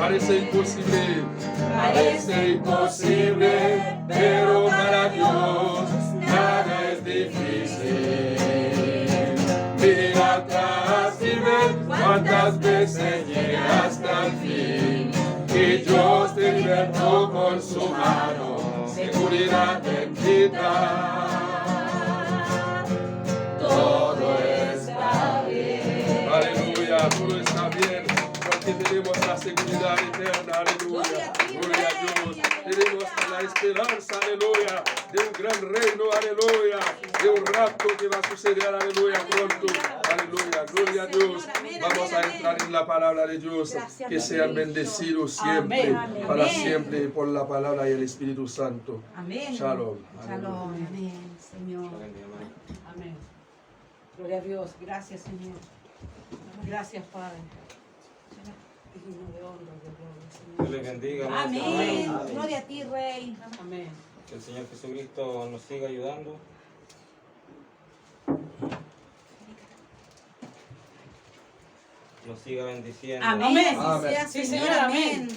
Parece imposible. Parece imposible, pero para Dios nada es difícil. Mira atrás y ve cuántas veces llega hasta el fin. Y Dios te libertó con su mano, seguridad bendita. Todo está bien. Aleluya, todo está bien. Porque tenemos la seguridad eterna. Aleluya. Gloria a Dios. Tenemos la esperanza, aleluya, de un gran reino, aleluya, de un rapto que va a suceder, aleluya, pronto. Aleluya, gloria a Dios. Vamos a entrar en la palabra de Dios. Que sean bendecidos siempre, para siempre, por la palabra y el Espíritu Santo. Amén. Shalom. Shalom. Amén, Señor. Amén. Gloria a Dios. Gracias, Señor. Gracias, Padre. Dios les bendiga. Amén. Hermanos. Gloria a ti, Rey. Amén. Que el Señor Jesucristo nos siga ayudando. Nos siga bendiciendo. Amén. Amén. Sí, Señor. Amén.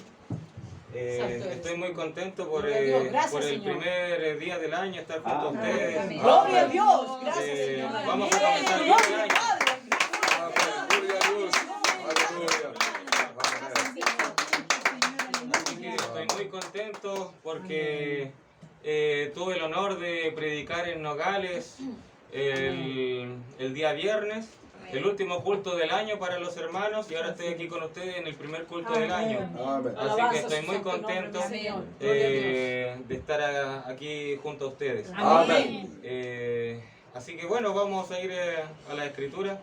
Estoy muy contento por Gloria a Dios. Gracias, el Señor. primer día del año estar junto a ustedes. Amén. Gloria a Dios. Gracias, Señor. Vamos a Amén. comenzar bien el año. Gloria a Dios. Aleluya. Así que estoy muy contento porque tuve el honor de predicar en Nogales el día viernes, el último culto del año para los hermanos, y ahora estoy aquí con ustedes en el primer culto del año. Amén. Así que estoy muy contento de estar aquí junto a ustedes. Amén. Así que bueno, vamos a ir a la escritura.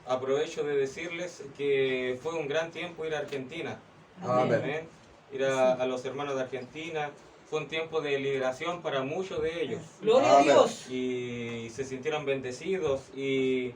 Aprovecho de decirles que fue un gran tiempo ir a Argentina. Amén. Ir a los hermanos de Argentina. Fue un tiempo de liberación para muchos de ellos. Gloria a Dios. Y se sintieron bendecidos y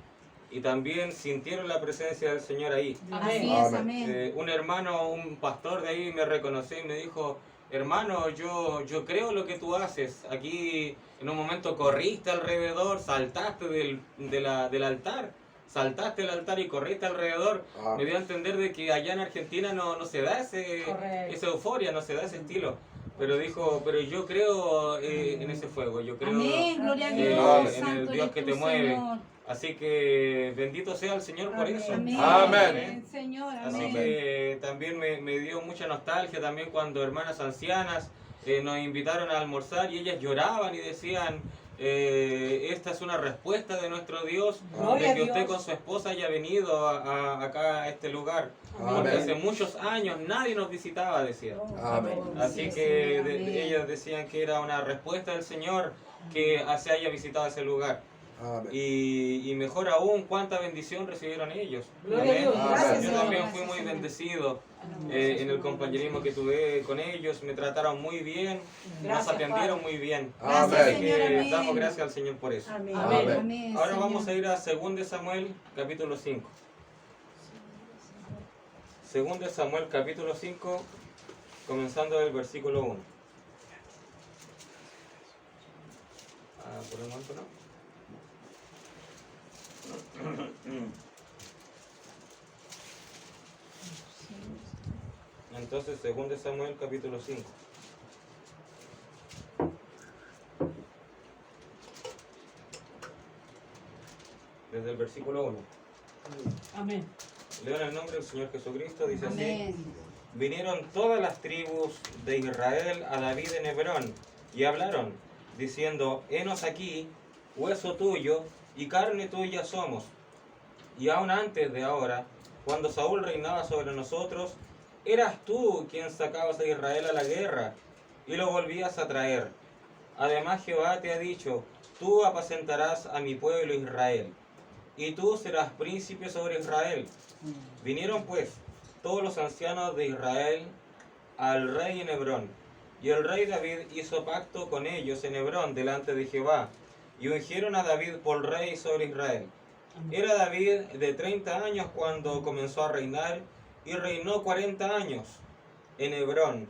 también sintieron la presencia del Señor ahí. Así es, amén. Un hermano, un pastor de ahí me reconoció y me dijo: hermano, yo creo lo que tú haces. Aquí en un momento corriste alrededor, saltaste del altar. Saltaste el altar y corriste alrededor. Me dio a entender de que allá en Argentina no se da esa euforia, no se da ese estilo. Pero dijo, pero yo creo en ese fuego, yo creo Amén. Gloria a Dios. en el Santo Dios eres que tú, te mueve. Señor. Así que bendito sea el Señor por eso. Amén. Amén. Señor, Así amén. que también me dio mucha nostalgia también cuando hermanas ancianas nos invitaron a almorzar y ellas lloraban y decían: esta es una respuesta de nuestro Dios, Gloria de que a usted Dios. con su esposa haya venido acá a este lugar. Porque Amén. hace muchos años nadie nos visitaba, decían. Amén. Así Sí, que Señor, amén. ellas decían que era una respuesta del Señor que se haya visitado ese lugar. Amén. Y mejor aún, cuánta bendición recibieron ellos. Gloria a Dios. Amén. Gracias, Yo Señor. también fui Gracias, muy Señor. bendecido en el compañerismo que tuve con ellos. Me trataron muy bien, Gracias, nos atendieron Padre. muy bien. Gracias, Amén. Así Señor, que amén. damos gracias al Señor por eso. Amén. Amén. Amén. Ahora Señor. vamos a ir a 2 Samuel, capítulo 5. 2 Samuel, capítulo 5, comenzando del versículo 1. Por el momento no. Entonces, 2 Samuel, capítulo 5. Desde el versículo 1. Amén. Leo en el nombre del Señor Jesucristo, dice así: Amén. vinieron todas las tribus de Israel a David en Hebrón y hablaron, diciendo: henos aquí, hueso tuyo y carne tuya somos. Y aún antes de ahora, cuando Saúl reinaba sobre nosotros, eras tú quien sacabas a Israel a la guerra y lo volvías a traer. Además Jehová te ha dicho: tú apacentarás a mi pueblo Israel, y tú serás príncipe sobre Israel. Vinieron pues todos los ancianos de Israel al rey en Hebrón, y el rey David hizo pacto con ellos en Hebrón delante de Jehová, y ungieron a David por rey sobre Israel. Era David de 30 años cuando comenzó a reinar, y reinó 40 años en Hebrón.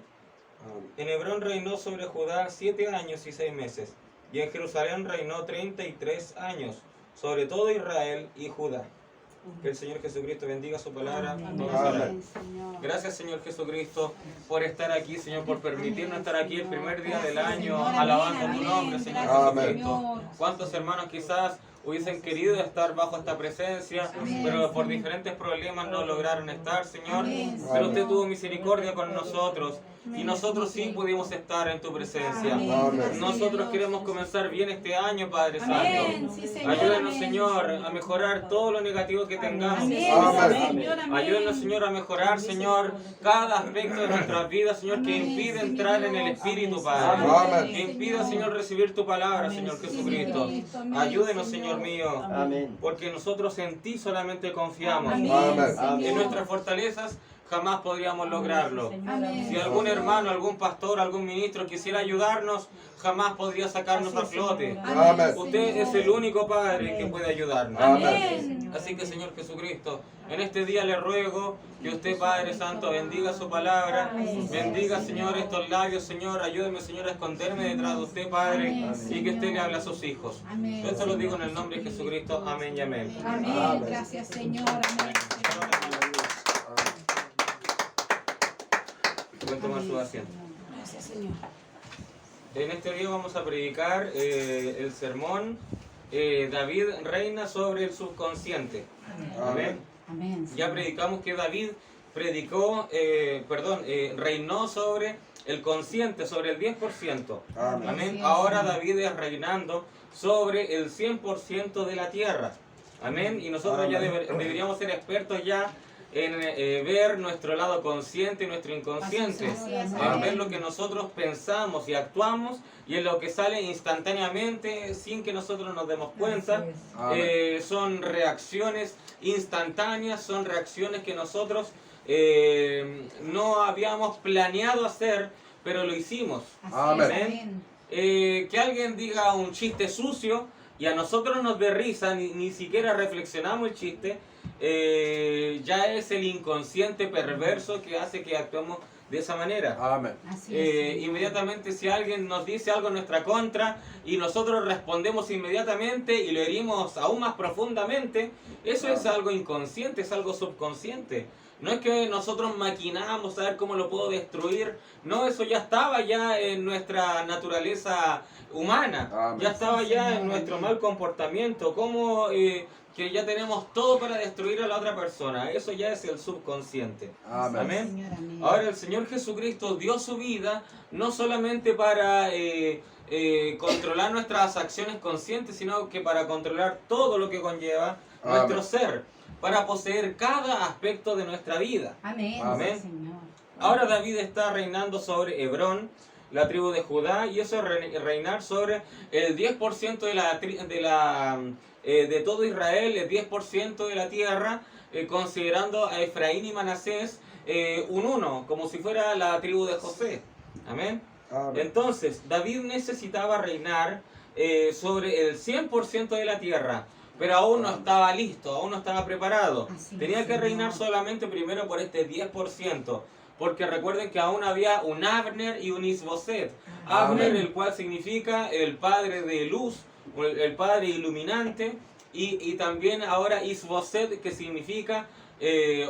En Hebrón reinó sobre Judá 7 años y 6 meses, y en Jerusalén reinó 33 años sobre todo Israel y Judá. Que el Señor Jesucristo bendiga su palabra. Amén. Vamos a orar. Amén, Señor. Gracias, Señor Jesucristo, por estar aquí, Señor, por permitirnos estar aquí el primer día del año, Señor. alabando Amén, tu nombre, Señor gracias, Jesucristo. Señor. ¿Cuántos hermanos quizás hubiesen querido estar bajo esta presencia, Amén, pero por Señor. diferentes problemas no lograron estar, Señor? Amén, Pero usted Señor. tuvo misericordia con nosotros y Amén, nosotros sí Señor. pudimos estar en tu presencia. Amén, gracias, Nosotros Dios. queremos comenzar bien este año, Padre Amén, Santo. sí, Señor. Ayúdenos, Amén. Señor, a mejorar todo lo negativo que tengamos. Amén, Amén. Señor, amén. Ayúdenos, Señor, a mejorar, Señor, cada aspecto de nuestras vidas, Señor, que Amén, impide sí, mi entrar en el Dios. Espíritu, Padre. Amén. Que impida, Señor, recibir tu palabra, Amén. Señor Sí, Jesucristo. Cristo, amén, Ayúdenos, Señor. Señor mío, Amén. porque nosotros en ti solamente confiamos. Amén, Amén. Señor. En nuestras fortalezas jamás podríamos lograrlo. Amén. Si algún hermano, algún pastor, algún ministro quisiera ayudarnos, jamás podría sacarnos a flote. Amén. Usted es el único Padre que puede ayudarnos. Amén. Así que, Señor Jesucristo, en este día le ruego que usted, Padre Santo, bendiga su palabra, bendiga, Señor, estos labios, Señor, ayúdeme, Señor, a esconderme detrás de usted, Padre, y que usted le hable a sus hijos. Amén. Esto lo digo en el nombre de Jesucristo, amén y amén. Amén. Gracias, Señor. Amén. Pueden tomar su asiento. Gracias, Señor. En este día vamos a predicar el sermón David reina sobre el subconsciente. Amén. Amén. Ya predicamos que David reinó sobre el consciente, sobre el 10%. Amén. Amén. Ahora David es reinando sobre el 100% de la tierra. Amén. Y nosotros ya deberíamos ser expertos ya en ver nuestro lado consciente y nuestro inconsciente, Así es, en amén. ver lo que nosotros pensamos y actuamos y en lo que sale instantáneamente sin que nosotros nos demos cuenta. Amén. Son reacciones instantáneas, son reacciones que nosotros no habíamos planeado hacer, pero lo hicimos. Amén. Que alguien diga un chiste sucio y a nosotros nos dé risa, ni siquiera reflexionamos el chiste, ya es el inconsciente perverso que hace que actuemos de esa manera. Amén. Así es. Inmediatamente si alguien nos dice algo en nuestra contra y nosotros respondemos inmediatamente y lo herimos aún más profundamente, eso es algo inconsciente, es algo subconsciente. No es que nosotros maquinamos a ver cómo lo puedo destruir, no, eso ya estaba ya en nuestra naturaleza humana, Amén. ya estaba ya en nuestro mal comportamiento, como que ya tenemos todo para destruir a la otra persona, eso ya es el subconsciente. Amén. Amén. Señor, amén. Ahora el Señor Jesucristo dio su vida no solamente para controlar nuestras acciones conscientes, sino que para controlar todo lo que conlleva nuestro ser, para poseer cada aspecto de nuestra vida. Amén. Amén. Sí, Señor. Ahora David está reinando sobre Hebrón, la tribu de Judá, y eso es reinar sobre el 10% de todo Israel, el 10% de la tierra, considerando a Efraín y Manasés un uno, como si fuera la tribu de José. Amén. Amén. Entonces, David necesitaba reinar sobre el 100% de la tierra, pero aún no estaba listo, aún no estaba preparado. Así Tenía es, que reinar Señor. solamente primero por este 10%, porque recuerden que aún había un Abner y un Isboset. Abner, el cual significa el padre de luz, o el padre iluminante, y también ahora Isboset, que significa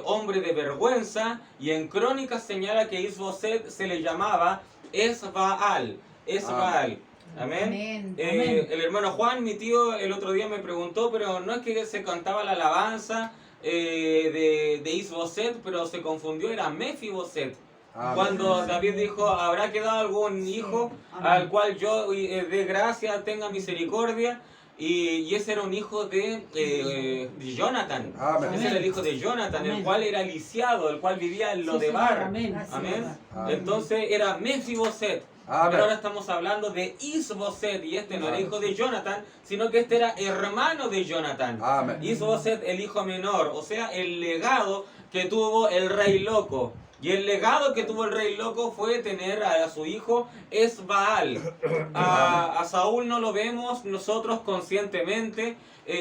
hombre de vergüenza, y en Crónicas señala que Isboset se le llamaba Esbaal. Esbaal. Amén. Amén. El hermano Juan, mi tío, el otro día me preguntó, pero no es que se cantaba la alabanza de Isboset, pero se confundió, era Mefiboset. Amén. Cuando David dijo, ¿habrá quedado algún hijo al cual yo dé gracia, tenga misericordia? Y ese era un hijo de Jonathan. Amén. Ese era el hijo de Jonathan, el Amén. cual era lisiado, el cual vivía en Sí, Lodebar. Señor, amén. Amén. Amén. Entonces era Mefiboset. Amén. Pero ahora estamos hablando de Isboset, y este no era hijo de Jonathan, sino que este era hermano de Jonathan. Amén. Isboset, el hijo menor, o sea, el legado que tuvo el rey loco. Y el legado que tuvo el rey loco fue tener a su hijo Esbaal. A Saúl no lo vemos nosotros conscientemente,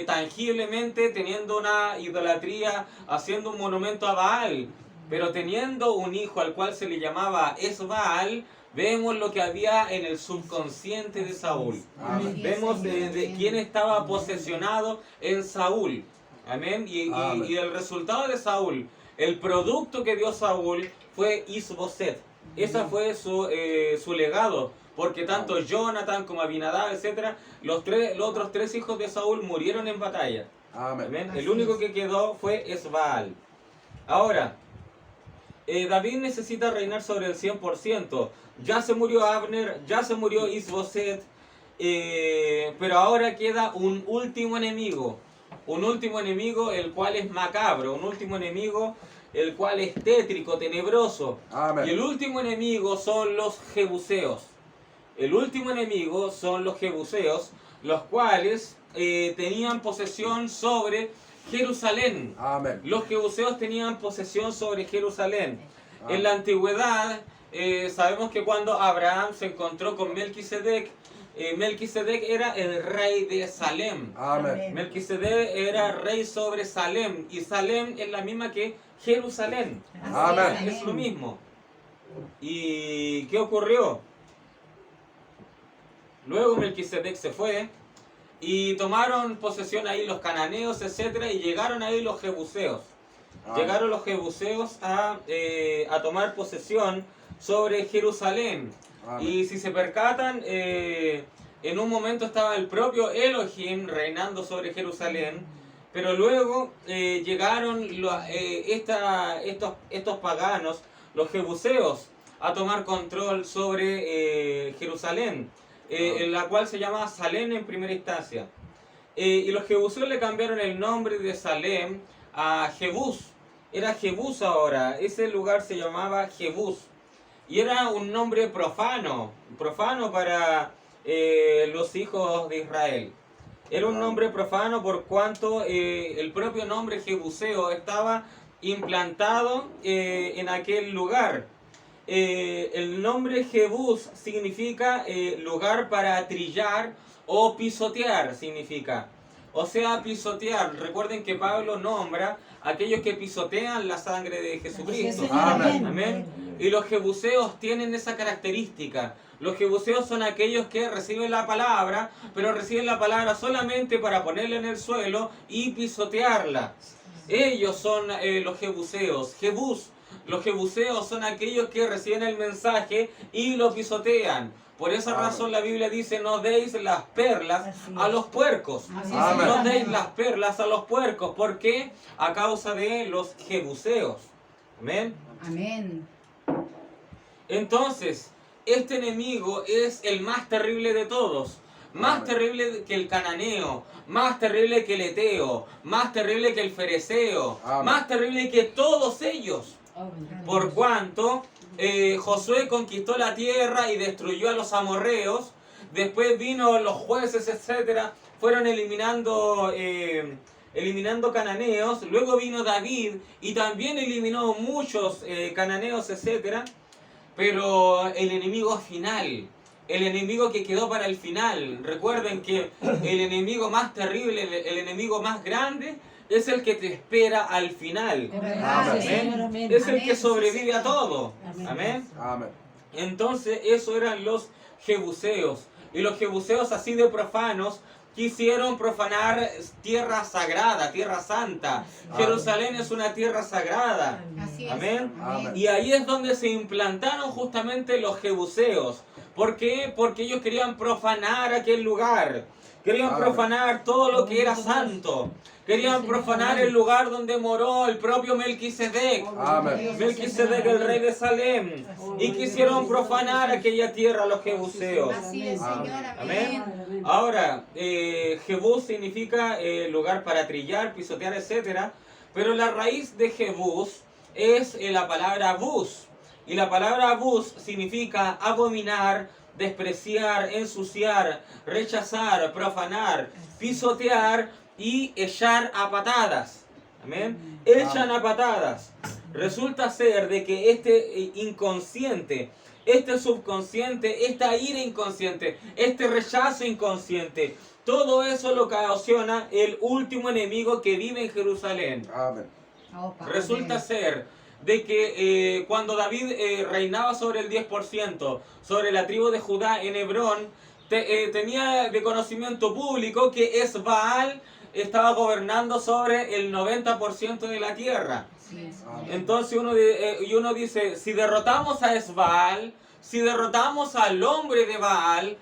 tangiblemente, teniendo una idolatría, haciendo un monumento a Baal. Pero teniendo un hijo al cual se le llamaba Esbaal, vemos lo que había en el subconsciente de Saúl. Amén. Vemos de quién estaba posesionado en Saúl. Amén. Amén. Y el resultado de Saúl, el producto que dio Saúl fue Isboset. Esa fue su legado. Porque tanto Jonathan como Abinadab, etcétera, los otros 3 hijos de Saúl murieron en batalla. Amén. Amén. Así El único es. que quedó fue Esbaal. Ahora, David necesita reinar sobre el 100%. Ya se murió Abner, ya se murió Isboset, pero ahora queda un último enemigo. Un último enemigo el cual es macabro, un último enemigo el cual es tétrico, tenebroso. Amén. Y el último enemigo son los jebuseos. El último enemigo son los jebuseos, los cuales tenían posesión sobre Jerusalén. Amén. Los jebuseos tenían posesión sobre Jerusalén. Amén. En la antigüedad, sabemos que cuando Abraham se encontró con Melquisedec, Melquisedec era el rey de Salem. Amén. Melquisedec era rey sobre Salem, y Salem es la misma que Jerusalén. Amén. Es lo mismo. ¿Y qué ocurrió? Luego Melquisedec se fue y tomaron posesión ahí los cananeos, etcétera, y llegaron ahí los jebuseos. Amén. Llegaron los jebuseos a tomar posesión sobre Jerusalén. Amén. Y si se percatan, en un momento estaba el propio Elohim reinando sobre Jerusalén, pero luego llegaron estos paganos, los jebuseos, a tomar control sobre Jerusalén, en la cual se llama Salem en primera instancia. Y los jebuseos le cambiaron el nombre de Salem a Jebús. Era Jebús ahora, ese lugar se llamaba Jebús. Y era un nombre profano para los hijos de Israel. Era un nombre profano por cuanto el propio nombre jebuseo estaba implantado en aquel lugar. El nombre Jebús significa lugar para trillar o pisotear, significa. O sea, pisotear. Recuerden que Pablo nombra a aquellos que pisotean la sangre de Jesucristo. Amén. Amén. Y los jebuseos tienen esa característica. Los jebuseos son aquellos que reciben la palabra, pero reciben la palabra solamente para ponerla en el suelo y pisotearla. Ellos son los jebuseos. Jebús. Los jebuseos son aquellos que reciben el mensaje y lo pisotean. Por esa Amén. razón la Biblia dice: no deis las perlas a los puercos. Así es, Amén. No deis las perlas a los puercos. ¿Por qué? A causa de los jebuseos. Amén. Amén. Entonces, este enemigo es el más terrible de todos. Más Amén. terrible que el cananeo, más terrible que el eteo, más terrible que el fereceo, Amén. más terrible que todos ellos. Por cuanto Josué conquistó la tierra y destruyó a los amorreos, después vino los jueces, etcétera, fueron eliminando cananeos, luego vino David y también eliminó muchos cananeos, etcétera, pero el enemigo final, el enemigo que quedó para el final, recuerden que el enemigo más terrible, el enemigo más grande, es el que te espera al final. De verdad, Amén. Señor. Amén. Es el Amén. que sobrevive a todo. Amén. Amén. Amén. Entonces, eso eran los jebuseos. Y los jebuseos, así de profanos, quisieron profanar tierra sagrada, tierra santa. Amén. Jerusalén es una tierra sagrada. Así es. Amén. Amén. Y ahí es donde se implantaron justamente los jebuseos. ¿Por qué? Porque ellos querían profanar aquel lugar. Querían Amén. profanar todo lo que era santo. Querían profanar el lugar donde moró el propio Melquisedec. Amén. Melquisedec, el rey de Salem. Y quisieron profanar aquella tierra los jebuseos. Así es, Señor. Amén. Amén. Ahora, Jebús significa lugar para trillar, pisotear, etc. Pero la raíz de Jebús es la palabra bus. Y la palabra bus significa abominar, despreciar, ensuciar, rechazar, profanar, pisotear y echar a patadas. Amén. Echan a patadas. Resulta ser de que este inconsciente, este subconsciente, esta ira inconsciente, este rechazo inconsciente, todo eso lo ocasiona el último enemigo que vive en Jerusalén. Amén. Oh, Padre. Resulta ser de que cuando David reinaba sobre el 10%, sobre la tribu de Judá en Hebrón, tenía de conocimiento público que Esbaal estaba gobernando sobre el 90% de la tierra. Sí. Entonces uno dice, si derrotamos a Esbaal, si derrotamos al hombre de Baal,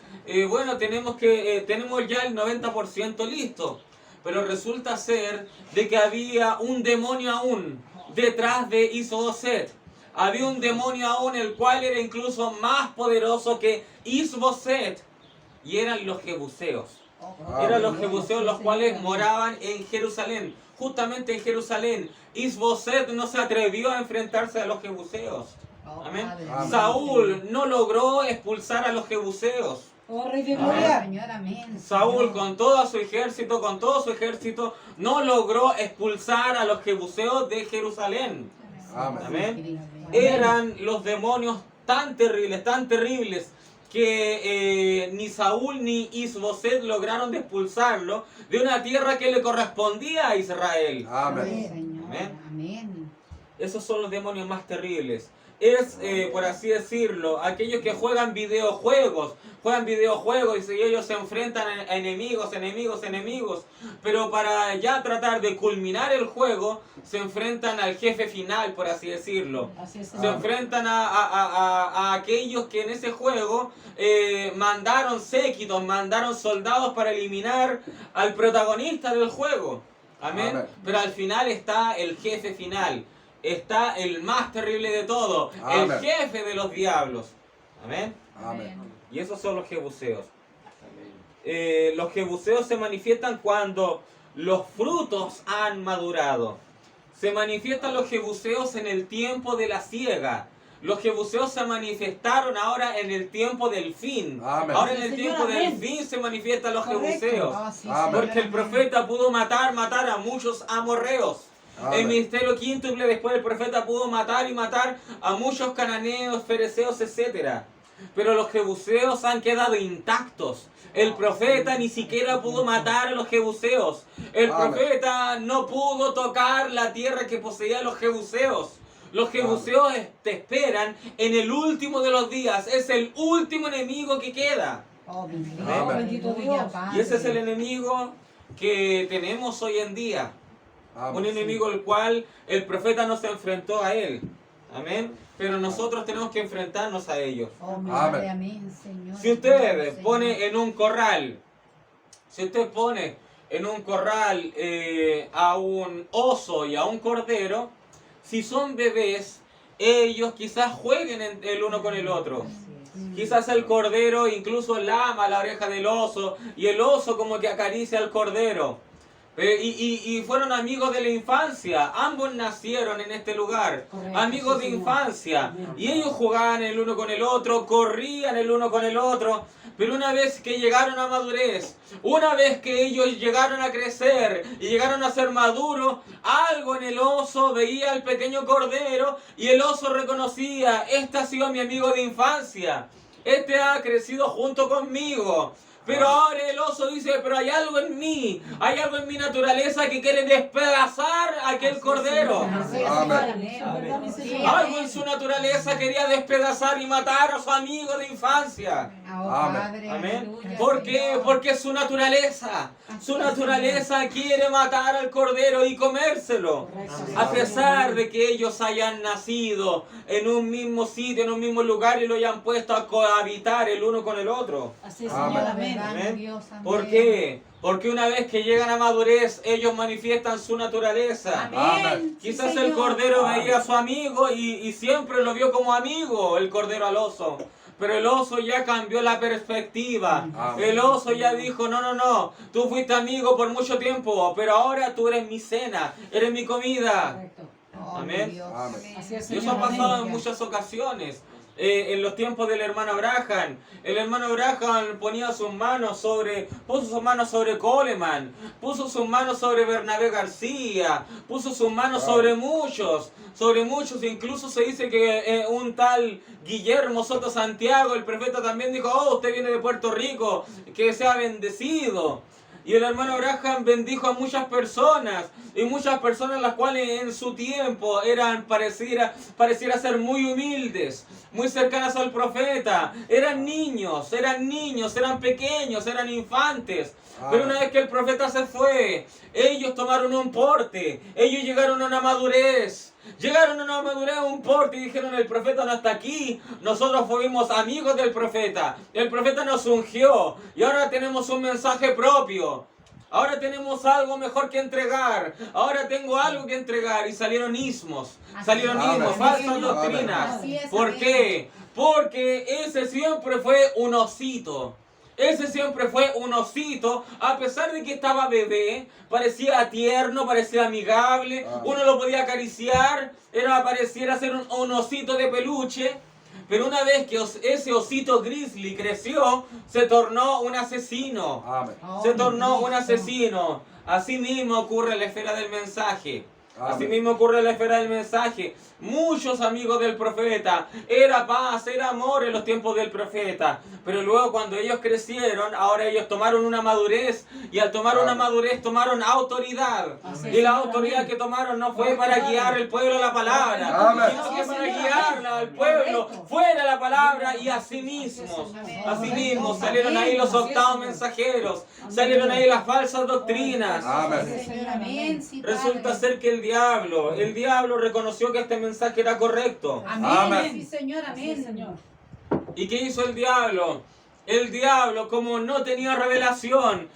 bueno, tenemos ya el 90% listo. Pero resulta ser de que había un demonio aún detrás de Isboset. Había un demonio aún el cual era incluso más poderoso que Isboset. Y eran los jebuseos. Eran los jebuseos los cuales moraban en Jerusalén. Justamente en Jerusalén. Isboset no se atrevió a enfrentarse a los jebuseos. Amén. Saúl no logró expulsar a los jebuseos. Oh, Rey de Gloria. Gloria. Señor, amén. Saúl con todo su ejército, no logró expulsar a los jebuseos de Jerusalén. Amén. Eran los demonios tan terribles, que ni Saúl ni Isboset lograron de expulsarlo de una tierra que le correspondía a Israel. Amén. Señor, Amén. amén. Esos son los demonios más terribles. Es, por así decirlo, aquellos que juegan videojuegos y ellos se enfrentan a enemigos, pero para ya tratar de culminar el juego, se enfrentan al jefe final, por así decirlo. Así es, Se Señor. enfrentan a aquellos que en ese juego mandaron séquitos, mandaron soldados para eliminar al protagonista del juego. Amén. Amén. Pero al final está el jefe final. Está el más terrible de todo, el Amén. jefe de los diablos. Amén. Amén. Y esos son los jebuseos. Los jebuseos se manifiestan cuando los frutos han madurado. Se manifiestan los jebuseos en el tiempo de la siega. Los jebuseos se manifestaron ahora en el tiempo del fin. Amén. Ahora en el Señor, tiempo del amén. fin se manifiestan los Correcto. jebuseos. Oh, sí, Amén. Señor, Porque el amén. profeta pudo matar a muchos amorreos. Amén. El ministerio quíntuple, después el profeta pudo matar a muchos cananeos, fereceos, etc. Pero los jebuseos han quedado intactos. El profeta ni siquiera pudo matar a los jebuseos. El Amén. profeta no pudo tocar la tierra que poseían los jebuseos. Los jebuseos te esperan en el último de los días. Es el último enemigo que queda. Oh, bendito, Amén. Bendito aleluya, Dios. Padre. Y ese es el enemigo que tenemos hoy en día. Un enemigo al cual el profeta no se enfrentó a él. Amén. Pero nosotros tenemos que enfrentarnos a ellos. Oh, mi Amén. Padre, amén, Señor. Si usted Señor. pone en un corral, a un oso y a un cordero, si son bebés, ellos quizás jueguen el uno con el otro. Quizás el cordero incluso lama la oreja del oso y el oso como que acaricia al cordero. Y fueron amigos de la infancia, ambos nacieron en este lugar, Correcto, amigos sí, de señor. infancia, Amén. y ellos jugaban el uno con el otro, corrían el uno con el otro, pero una vez que llegaron a madurez, una vez que ellos llegaron a crecer y llegaron a ser maduros, algo en el oso veía al pequeño cordero y el oso reconocía, este ha sido mi amigo de infancia, este ha crecido junto conmigo. Pero ahora el oso dice, pero hay algo en mí, hay algo en mi naturaleza que quiere despedazar a aquel cordero. Así es, Amén. Señor. ¿Verdad, mi Señor? Algo en su naturaleza quería despedazar y matar a su amigo de infancia. Oh, Amén. Padre, Amén. aleluya, ¿Por qué? Señor. Porque su naturaleza quiere matar al cordero y comérselo. Correcto. A pesar de que ellos hayan nacido en un mismo sitio, en un mismo lugar y lo hayan puesto a cohabitar el uno con el otro. Así es, Amén. Señor. La Amén. verdad, Amén. Dios, amén. ¿Por qué? Porque una vez que llegan a madurez, ellos manifiestan su naturaleza. Amén. Sí, Quizás el Señor. cordero veía a su amigo y siempre lo vio como amigo, el cordero al oso. Pero el oso ya cambió la perspectiva. Amén. El oso ya dijo, no, tú fuiste amigo por mucho tiempo, pero ahora tú eres mi cena, eres mi comida. Correcto. Oh, Amén. Dios, Amén. Así es, Y eso Señor. ha pasado en Amén. muchas ocasiones. En los tiempos del hermano Abraham, el hermano Abraham puso sus manos sobre Coleman, puso sus manos sobre Bernabé García, puso sus manos sobre muchos, incluso se dice que un tal Guillermo Soto Santiago, el profeta también dijo, oh, usted viene de Puerto Rico, que sea bendecido. Y el hermano Abraham bendijo a muchas personas, y muchas personas las cuales en su tiempo pareciera ser muy humildes, muy cercanas al profeta. Eran niños, eran pequeños, eran infantes. Pero una vez que el profeta se fue, ellos tomaron un porte, ellos llegaron a una madurez. Un porte, y dijeron: el profeta no está aquí, nosotros fuimos amigos del profeta, el profeta nos ungió, y ahora tenemos un mensaje propio, ahora tenemos algo mejor que entregar, ahora tengo algo que entregar. Y salieron ismos, falsas doctrinas. ¿Por qué? Porque ese siempre fue un osito. A pesar de que estaba bebé, parecía tierno, parecía amigable, uno lo podía acariciar, pareciera ser un osito de peluche, pero una vez que ese osito grizzly creció, se tornó un asesino. Así mismo ocurre en la esfera del mensaje. Muchos amigos del profeta, era paz, era amor en los tiempos del profeta, pero luego cuando ellos crecieron, ahora ellos tomaron una madurez, y al tomar una madurez tomaron autoridad. Y la autoridad que tomaron no fue para guiar al pueblo a la palabra, sino que para guiar al pueblo fuera la palabra. Y así mismo salieron ahí los octavos mensajeros, salieron ahí las falsas doctrinas. Resulta ser que el diablo reconoció que este mensaje era correcto. Amén. Sí, Señor. Amén. Sí, Señor. ¿Y qué hizo el diablo? El diablo, como no tenía revelación,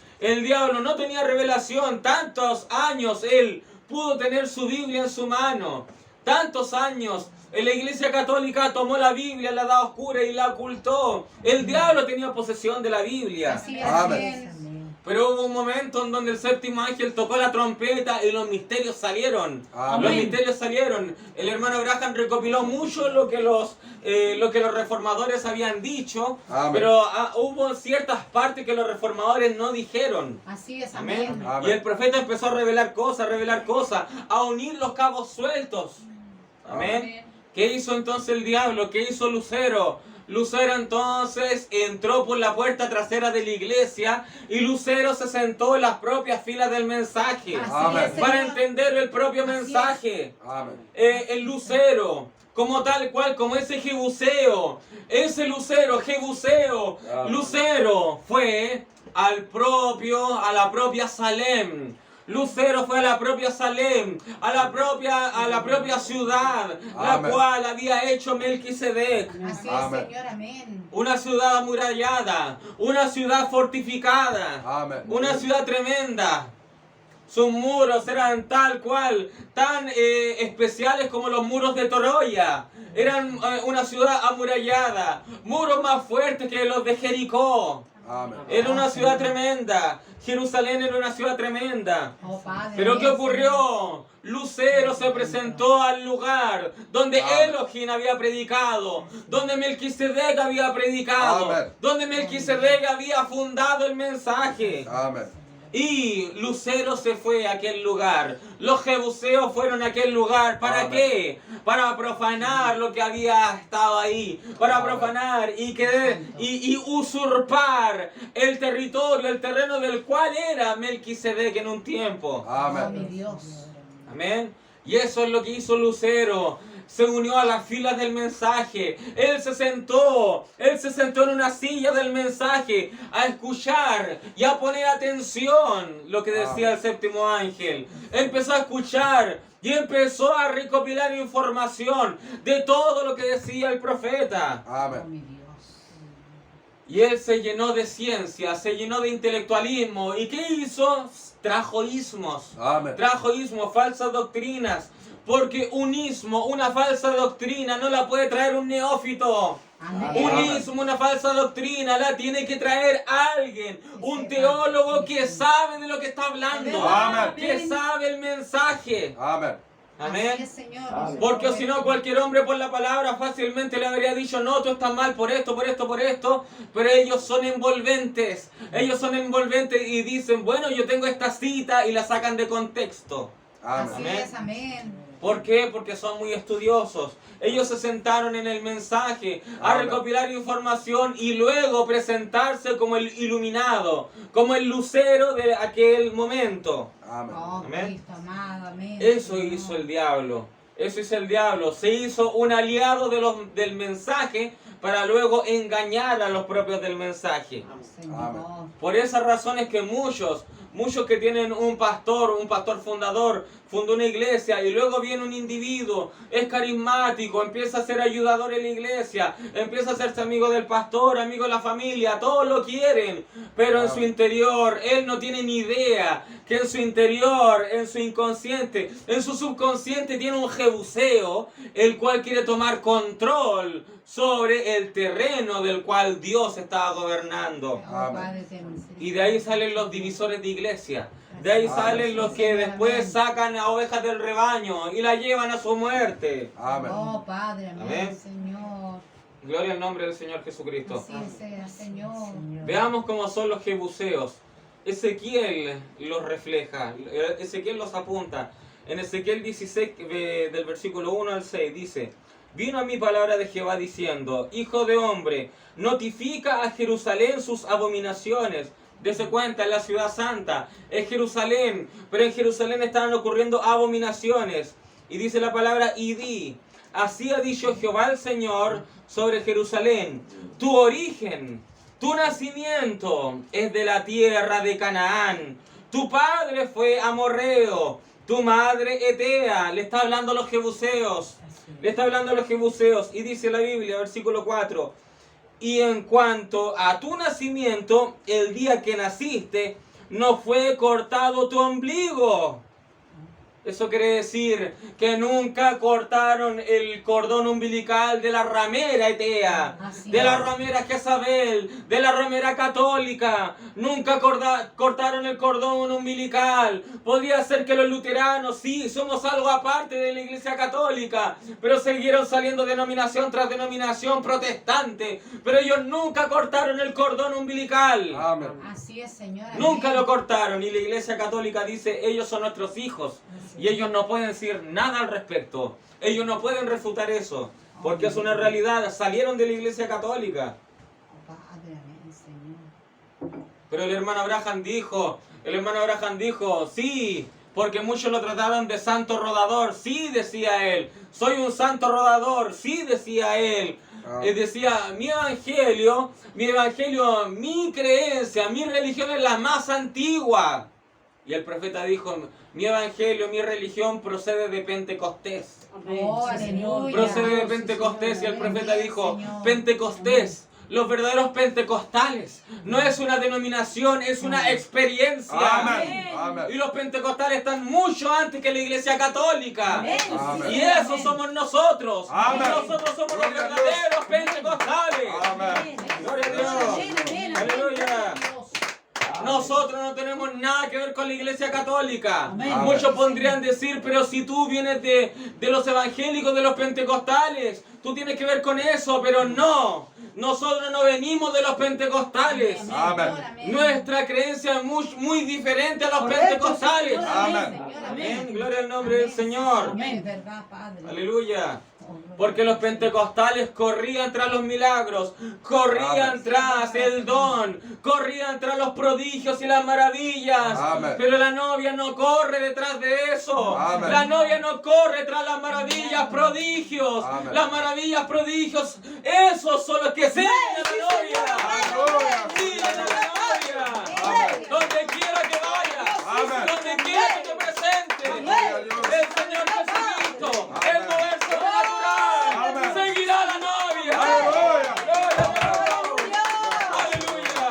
tantos años él pudo tener su Biblia en su mano. Tantos años la Iglesia Católica tomó la Biblia, la edad oscura, y la ocultó. El diablo tenía posesión de la Biblia. Así es. Amén. Pero hubo un momento en donde el séptimo ángel tocó la trompeta y los misterios salieron. El hermano Abraham recopiló mucho lo que los reformadores habían dicho. Pero hubo ciertas partes que los reformadores no dijeron. Así es. Amén. Amén. Y el profeta empezó a revelar cosas, a unir los cabos sueltos. Amén. ¿Qué hizo entonces el diablo? ¿Qué hizo Lucero? Lucero entonces entró por la puerta trasera de la iglesia, y Lucero se sentó en las propias filas del mensaje para entender el propio mensaje. El Lucero, como tal cual, como ese Jebuseo, Lucero fue a la propia Salem. Lucero fue a la propia Salem, a la propia ciudad, la cual había hecho Melquisedec. Así es, Señor. Amén. Una ciudad amurallada, una ciudad fortificada, una ciudad tremenda. Sus muros eran tan especiales como los muros de Troya. Eran una ciudad amurallada, muros más fuertes que los de Jericó. Era una ciudad tremenda. Jerusalén era una ciudad tremenda. Pero ¿qué ocurrió? Lucero se presentó al lugar donde Elohim había predicado, donde Melquisedec había predicado, donde Melquisedec había fundado el mensaje. Y Lucero se fue a aquel lugar. Los jebuseos fueron a aquel lugar. ¿Para qué? Para profanar lo que había estado ahí. Para profanar y usurpar el territorio, el terreno del cual era Melquisedec en un tiempo. Amén. Y eso es lo que hizo Lucero. Se unió a las filas del mensaje. Él se sentó en una silla del mensaje a escuchar y a poner atención lo que decía el séptimo ángel. Empezó a escuchar y empezó a recopilar información de todo lo que decía el profeta. Y él se llenó de ciencia, se llenó de intelectualismo. ¿Y qué hizo? Trajo ismos, falsas doctrinas. Porque un ismo, una falsa doctrina, no la puede traer un neófito. Un ismo, una falsa doctrina, la tiene que traer alguien, un teólogo que sabe de lo que está hablando, que sabe el mensaje. Amén. Porque si no, cualquier hombre por la palabra fácilmente le habría dicho: no, tú estás mal por esto. Pero ellos son envolventes y dicen: bueno, yo tengo esta cita, y la sacan de contexto. Así Amén. es, amén. ¿Por qué? Porque son muy estudiosos. Ellos se sentaron en el mensaje a Amén. recopilar información y luego presentarse como el iluminado, como el lucero de aquel momento. Amén. Oh, Amén. Cristo amado, amén. Eso Señor. hizo el diablo. Eso hizo el diablo. Se hizo un aliado del mensaje para luego engañar a los propios del mensaje. Señor. Por esas razones que muchos que tienen un pastor fundador, fundó una iglesia y luego viene un individuo, es carismático, empieza a ser ayudador en la iglesia, empieza a hacerse amigo del pastor, amigo de la familia, todos lo quieren, pero en su interior, él no tiene ni idea que en su interior, en su inconsciente, en su subconsciente tiene un jebuseo, el cual quiere tomar control sobre el terreno del cual Dios estaba gobernando. Oh, Padre, ten misericordia. Y de ahí salen los divisores de iglesia. De ahí salen los que después sacan a ovejas del rebaño y la llevan a su muerte. Amén. Oh, Padre, amén, Amén. Señor. Gloria al nombre del Señor Jesucristo. Así sea, Señor. Veamos cómo son los jebuseos. Ezequiel los refleja, Ezequiel los apunta. En Ezequiel 16, del versículo 1 al 6, dice: Vino a mí palabra de Jehová diciendo: Hijo de hombre, notifica a Jerusalén sus abominaciones. Dese cuenta, en la ciudad santa es Jerusalén, pero en Jerusalén estaban ocurriendo abominaciones. Y dice la palabra: y di, así ha dicho Jehová el Señor sobre Jerusalén: tu origen, tu nacimiento es de la tierra de Canaán. Tu padre fue amorreo, tu madre etea. Le está hablando a los jebuseos. Le está hablando a los jebuseos. Y dice la Biblia, versículo 4: y en cuanto a tu nacimiento, el día que naciste, no fue cortado tu ombligo. Eso quiere decir que nunca cortaron el cordón umbilical de la ramera etea, Así de la es. ramera Jezabel, de la ramera católica. Nunca cortaron el cordón umbilical. Podría ser que los luteranos, sí, somos algo aparte de la iglesia católica, pero siguieron saliendo denominación tras denominación protestante. Pero ellos nunca cortaron el cordón umbilical. Amén. Así es, Señor. amén. Nunca lo cortaron. Y la iglesia católica dice: ellos son nuestros hijos. Y ellos no pueden decir nada al respecto. Ellos no pueden refutar eso. Porque es una realidad. Salieron de la iglesia católica. Oh, Padre, amén, Señor. Pero el hermano Abraham dijo, sí, porque muchos lo trataban de santo rodador. Sí, decía él. Soy un santo rodador. Sí, decía él. Decía: mi evangelio, mi creencia, mi religión es la más antigua. Y el profeta dijo: mi evangelio, mi religión procede de Pentecostés. Oh, aleluya. Procede de Oh, sí, Pentecostés. Y Señor, el profeta amén, dijo: Señor. Pentecostés, los verdaderos pentecostales, no es una denominación, es una experiencia. Amén. Amén. Y los pentecostales están mucho antes que la iglesia católica. Amén. Amén. Y eso somos nosotros. Amén. Nosotros somos los Gloria a Dios. verdaderos pentecostales. Amén. Gloria a Dios. Amén, amén, amén. Aleluya. Nosotros no tenemos nada que ver con la iglesia católica. Amén. Muchos podrían decir: pero si tú vienes de los evangélicos, de los pentecostales, tú tienes que ver con eso. Pero no, nosotros no venimos de los pentecostales. Amén. Nuestra creencia es muy diferente a los Correcto, pentecostales. Señor. Amén. Señor, Amén. Gloria al nombre del Señor. Amén. Es verdad, Padre. Aleluya. Porque los pentecostales corrían tras los milagros, corrían Amén. tras el don, corrían tras los prodigios y las maravillas. Amén. Pero la novia no corre detrás de eso. Amén. La novia no corre tras las maravillas, prodigios. Amén. Las maravillas, prodigios, esos son los que siguen a la novia. Aleluya. Siguen a la novia. Amén. Donde quiera que vayas, Amén. donde quiera que te presentes, Gloria a Dios. el Señor Jesucristo, Amén. el mover sobrenatural, Amén. seguirá a la novia. Aleluya. Gloria a Dios. Aleluya.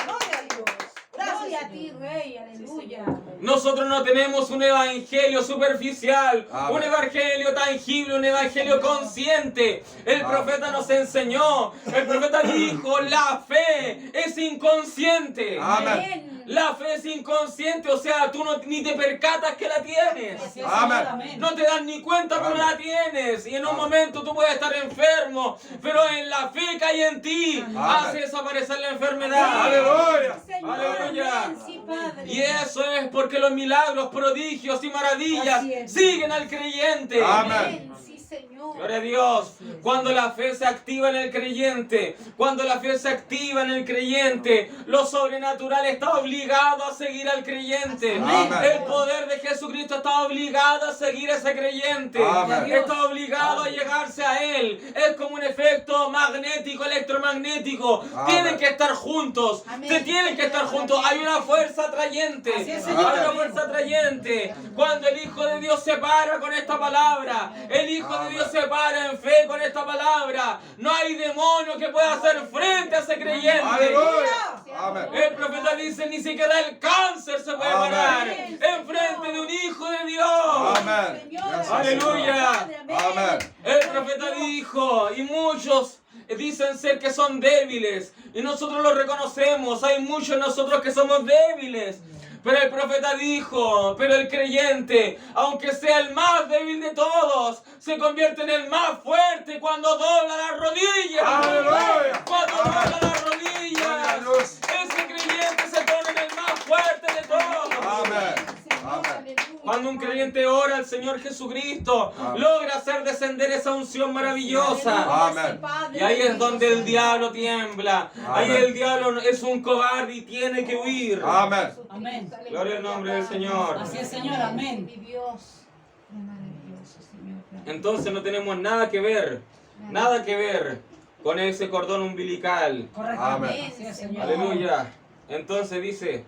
Gloria a Dios. Gloria a ti, Rey. Aleluya. Nosotros no tenemos un evangelio superficial, Amén. un evangelio tangible, un evangelio consciente. El Amén. profeta nos enseñó, el profeta dijo: la fe es inconsciente. Amén. La fe es inconsciente, o sea, tú ni te percatas que la tienes. Amén. No te das ni cuenta que no la tienes. Y en un Amén. momento tú puedes estar enfermo, pero en la fe que hay en ti Amén. hace desaparecer la enfermedad. Aleluya. Señor, Aleluya. amén. Sí, Padre. Y eso es porque los milagros milagros, prodigios y maravillas Así es. siguen al creyente. Amén. Sí, Señor. Gloria a Dios. Cuando la fe se activa en el creyente, cuando la fe se activa en el creyente, lo sobrenatural está obligado a seguir al creyente. Amén. El poder de Jesucristo está obligado a seguir a ese creyente. Amén. Está obligado a llegarse a él. Es como un efecto magnético, electromagnético. Amén. Tienen que estar juntos. Amén. Se tienen que estar juntos. Hay una fuerza atrayente. Así es, Hay Señor. una fuerza atrayente. Cuando el Hijo de Dios se para con esta palabra, el Hijo de Dios se para en fe con esta palabra, no hay demonio que pueda hacer frente a ese creyente. Aleluya. Amén. El profeta dice, ni siquiera el cáncer se puede Amén. parar enfrente de un Hijo de Dios. Amén. Señor. Aleluya. Amén. El profeta dijo, y muchos dicen ser que son débiles, y nosotros lo reconocemos, hay muchos de nosotros que somos débiles. Pero el profeta dijo, pero el creyente, aunque sea el más débil de todos, se convierte en el más fuerte cuando dobla las rodillas. Aleluya. Cuando dobla las Gloria a rodillas, Dios. ese creyente se pone en el más fuerte de todos. Amén. Amén. Cuando un creyente ora al Señor Jesucristo, Amén. logra hacer descender esa unción maravillosa. Amén. Y ahí es donde el diablo tiembla. Ahí Amén. el diablo es un cobarde y tiene que huir. Amén. Amén. Gloria al nombre del Señor. Así es, Señor. Amén. Mi Dios. Qué maravilloso, Señor. Entonces no tenemos nada que ver con ese cordón umbilical. Correcto. Amén. Así es, Señor. Aleluya. Entonces dice,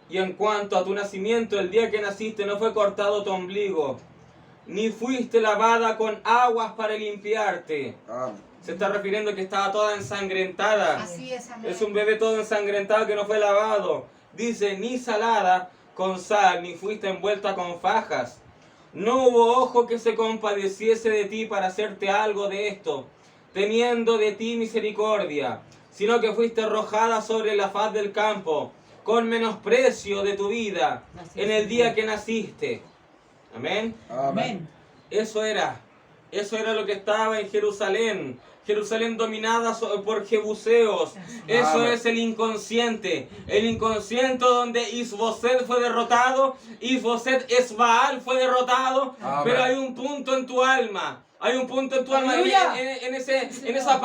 y en cuanto a tu nacimiento, el día que naciste no fue cortado tu ombligo, ni fuiste lavada con aguas para limpiarte. Amén. Se está refiriendo que estaba toda ensangrentada. Así es, amén. Es un bebé todo ensangrentado que no fue lavado. Dice, ni salada con sal, ni fuiste envuelta con fajas. No hubo ojo que se compadeciese de ti para hacerte algo de esto, teniendo de ti misericordia, sino que fuiste arrojada sobre la faz del campo, con menosprecio de tu vida, en el día que naciste. Amén. Amén. Eso era lo que estaba en Jerusalén. Jerusalén dominada por jebuseos. Eso Amén. es el inconsciente. El inconsciente donde Isboset fue derrotado. Isboset Esbaal fue derrotado. Amén. Pero hay un punto en tu alma. Hay un punto en tu alma Aleluya. en esa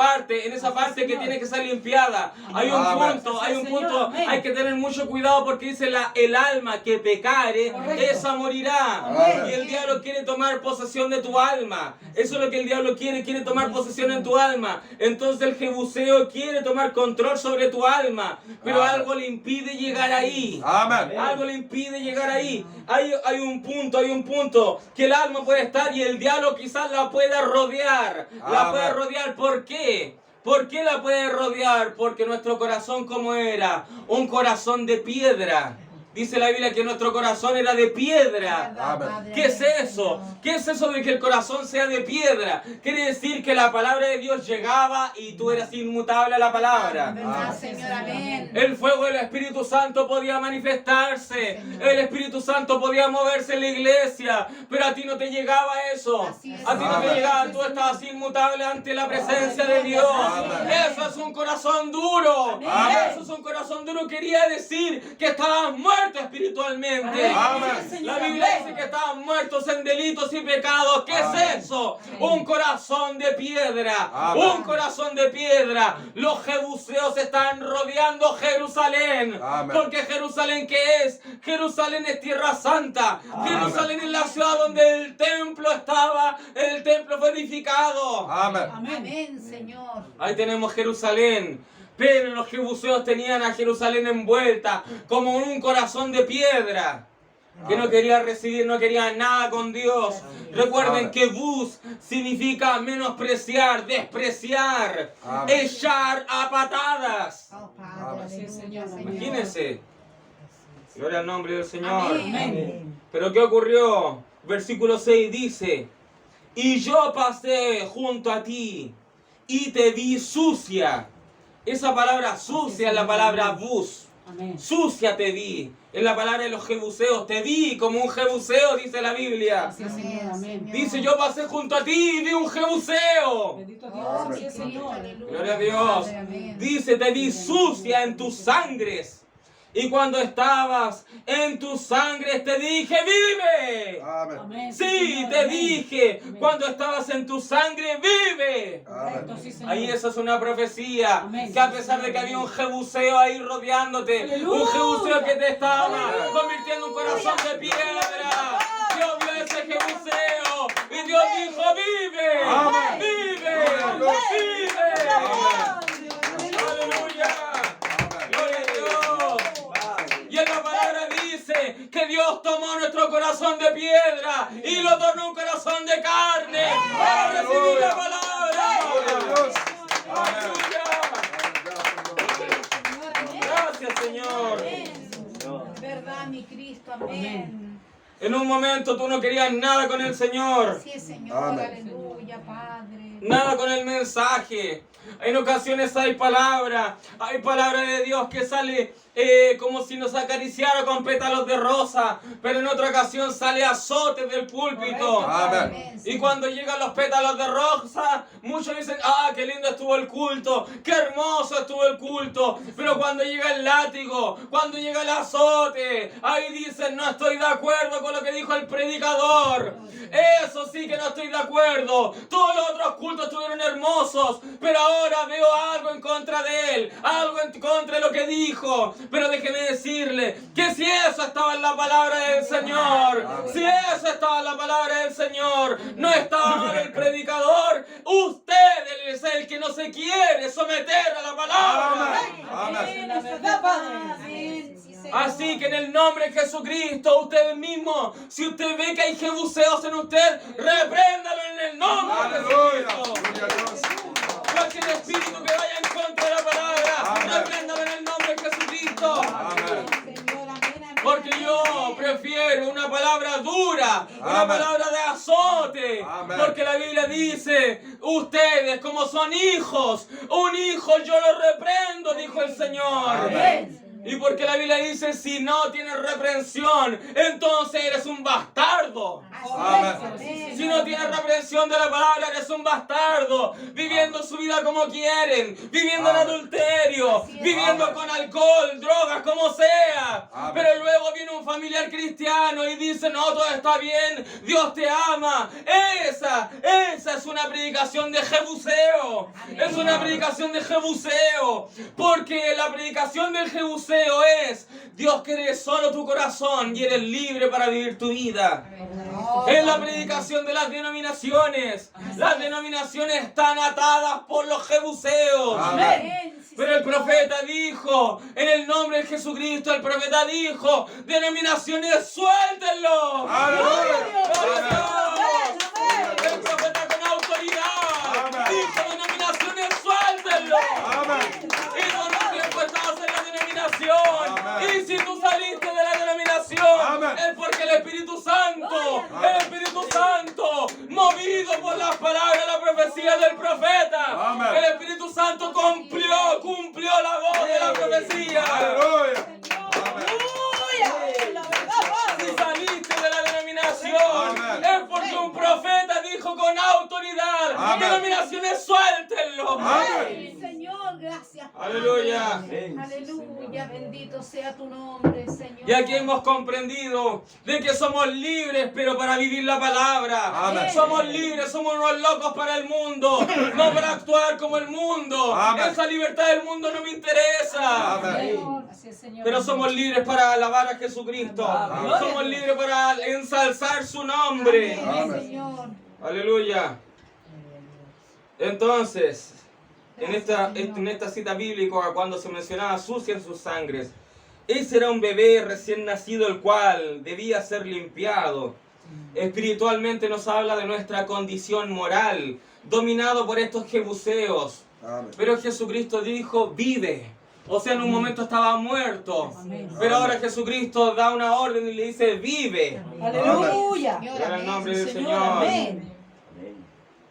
parte que tiene que ser limpiada. Hay un Amén. punto, Amén. hay que tener mucho cuidado porque dice el alma que pecare, Correcto. esa morirá. Amén. Y el diablo quiere tomar posesión de tu alma. Eso es lo que el diablo quiere tomar posesión en tu alma. Entonces el jebuseo quiere tomar control sobre tu alma, pero Amén. algo le impide llegar ahí. Amén. Algo le impide llegar ahí. Hay un punto que el alma puede estar y el diablo quizás la pueda rodear. La Amén. puede rodear. ¿Por qué? ¿Por qué la puede rodear? Porque nuestro corazón, ¿cómo era? Un corazón de piedra. Dice la Biblia que nuestro corazón era de piedra. Amén. ¿Qué es eso? ¿Qué es eso de que el corazón sea de piedra? Quiere decir que la palabra de Dios llegaba y tú eras inmutable a la palabra. ¿Verdad, Amén. Señor? Amén. El fuego del Espíritu Santo podía manifestarse. El Espíritu Santo podía moverse en la iglesia. Pero a ti no te llegaba eso. Así es. A ti no te Amén. llegaba. Tú estabas inmutable ante la presencia de Dios. Amén. Eso es un corazón duro. Amén. Eso es un corazón duro. Quería decir que estabas muerto espiritualmente. Amén. La Biblia dice que estaban muertos en delitos y pecados. ¿Qué Amén. es eso? Un corazón de piedra. Amén. Un corazón de piedra. Los jebuseos están rodeando Jerusalén. Amén. Porque Jerusalén, ¿qué es? Jerusalén es tierra santa. Jerusalén es la ciudad donde el templo estaba. El templo fue edificado. Amén. Amén. Amén, Señor. Ahí tenemos Jerusalén. Pero los jebuseos tenían a Jerusalén envuelta como en un corazón de piedra. Que no quería recibir, no quería nada con Dios. Recuerden Amén. que bus significa menospreciar, despreciar, Amén. echar a patadas. Oh, Padre, Amén. aleluya, Señor. Señor. Imagínense. Gloria al nombre del Señor. Amén. Amén. Pero ¿qué ocurrió? Versículo 6 dice, y yo pasé junto a ti y te vi sucia. Esa palabra sucia es la palabra bus. Amén. Sucia te vi. Es la palabra de los jebuseos. Te vi como un jebuseo, dice la Biblia. Así es, Señor. Amén. Dice, yo pasé junto a ti y vi un jebuseo. Bendito Dios. Oh, Así mi es, Cristo, Señor. aleluya. Gloria a Dios. Padre, amén. Dice, te vi sucia en tus sangres Y cuando estabas en tu sangre te dije, vive. Amén. Amén. Sí, Señor, te amén. dije, Amén. cuando estabas en tu sangre, vive. Correcto, sí, Señor. Ahí esa es una profecía, Amén. que a pesar de que había un jebuseo ahí rodeándote, Aleluya. un jebuseo que te estaba Aleluya. convirtiendo en un corazón de piedra, Dios vio ese jebuseo y Dios dijo, vive, Amén. vive, vive. Aleluya. Gloria a Dios. Y en la palabra dice que Dios tomó nuestro corazón de piedra y lo tornó un corazón de carne para recibir la palabra. Gloria a Dios. Aleluya. Gracias, Señor. Verdad, mi Cristo, amén. En un momento tú no querías nada con el Señor, Así es, Señor, Amén. aleluya, Padre. nada con el mensaje. En ocasiones hay palabra de Dios que sale como si nos acariciara con pétalos de rosa, pero en otra ocasión sale azote del púlpito. Amén. Y cuando llegan los pétalos de rosa, muchos dicen, ah, qué lindo estuvo el culto, qué hermoso estuvo el culto. Pero cuando llega el látigo, cuando llega el azote, ahí dicen, no estoy de acuerdo con lo que dijo el predicador. Eso sí que no estoy de acuerdo. Todos los otros cultos estuvieron hermosos, pero ahora veo algo en contra de él, algo en contra de lo que dijo. Pero déjeme decirle que si eso estaba en la palabra del Señor, si eso estaba en la palabra del Señor, no estaba mal el predicador. Usted es el que no se quiere someter a la palabra. Amén. La verdad, Padre. Amén. Sí, Señor. Así que en el nombre de Jesucristo, usted mismo, si usted ve que hay jebuseos en usted, repréndalo en el nombre de Aleluya. Jesucristo. Gloria a Dios. Cualquier espíritu que vaya en contra de la palabra, Amén. repréndalo en el nombre de Jesucristo. Amén. Señor, amén, amén. Porque yo amén. prefiero una palabra dura, una Amén. palabra de azote. Amén. Porque la Biblia dice, ustedes como son hijos, un hijo yo lo reprendo, dijo el Señor. Amén. Y porque la Biblia dice, si no tienes reprensión, entonces eres un bastardo. Amén. Si no tienes reprensión de la palabra, eres un bastardo, viviendo su vida como quieren, viviendo en Amén. adulterio, Así es. viviendo Amén. con alcohol, drogas, como sea. Amén. Pero luego viene un familiar cristiano y dice, no, todo está bien, Dios te ama. Esa es una predicación de jebuseo. Es una predicación de jebuseo. Porque la predicación del jebuseo es, Dios quiere solo tu corazón y eres libre para vivir tu vida. Es la predicación de las denominaciones. Las denominaciones están atadas por los jebuseos. Amén. Sí, Pero el Señor. profeta dijo, en el nombre de Jesucristo, el profeta dijo, denominaciones, suéltenlo. Aleluya. ¡Gloria a Dios! Amén. El profeta con autoridad Amén. dijo, denominaciones, suéltenlo. Amén. Y por un tiempo estabas en la denominación. Amén. Y si tú saliste de la denominación, Amén. es porque el Espíritu Santo, Amén. el Espíritu Santo, movido por las palabras, la profecía del profeta, Amén. el Espíritu Santo cumplió la voz de la profecía. Aleluya. Aleluya. La verdad, Si Padre. saliste de la denominación, Amén. es porque un profeta dijo con autoridad, Amén. denominaciones, suéltenlo. Amén. Señor, gracias. Padre. Aleluya. Aleluya, bendito sea tu nombre, Señor. Y aquí hemos comprendido de que somos libres, pero para vivir la palabra. Amén. Somos libres, somos unos locos para el mundo, no para actuar como el mundo. Amén. Esa libertad del mundo no me interesa. Amén. Señor, así es, Señor. Pero somos libres para alabar a Jesucristo. Amén. Somos libres para ensalzar su nombre. Amén, Amén. Señor. Aleluya. Entonces, en esta cita bíblica, cuando se mencionaba sucia en sus sangres, ese era un bebé recién nacido, el cual debía ser limpiado. Espiritualmente nos habla de nuestra condición moral, dominado por estos jebuseos. Amén. Pero Jesucristo dijo, vive. O sea, en un momento estaba muerto. Amén. Pero ahora Jesucristo da una orden y le dice, vive. Aleluya. Señor, En el amén. nombre del Señor, Señor. amén.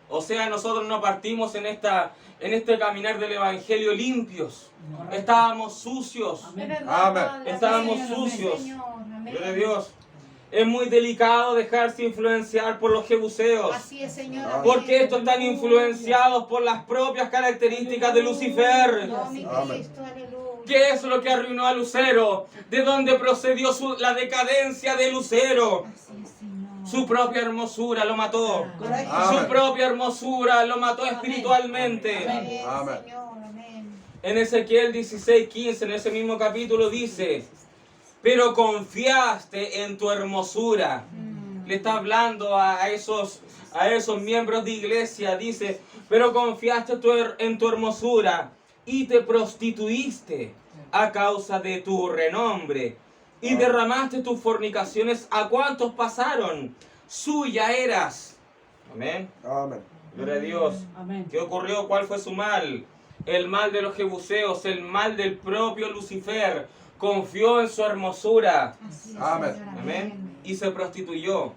O sea, nosotros no partimos en este caminar del Evangelio limpios. Estábamos sucios. Es verdad, Amén. Padre. Estábamos Amén, sucios. Señor, amén. Gloria a Dios. Es muy delicado dejarse influenciar por los jebuseos. Así es, Señor. Amén. amén. Porque estos están influenciados por las propias características de Lucifer. Oh, mi Amén. Cristo, aleluya. ¿Qué es lo que arruinó a Lucero? ¿De dónde procedió la decadencia de Lucero? Así es, Señor. Su propia hermosura lo mató. Correcto. Amén. Su propia hermosura lo mató espiritualmente. Amén, Amén. Señor, amén. En Ezequiel 16:15, en ese mismo capítulo dice, pero confiaste en tu hermosura. Le está hablando a esos miembros de iglesia, dice, pero confiaste en tu hermosura y te prostituiste a causa de tu renombre y derramaste tus fornicaciones. ¿A cuántos pasaron? Suya eras. Amén. Amén. Gloria a Dios. Amén. ¿Qué ocurrió? ¿Cuál fue su mal? El mal de los jebuseos, el mal del propio Lucifer. Confió en su hermosura. Así es, Amén. Señor, Amén. Y se prostituyó.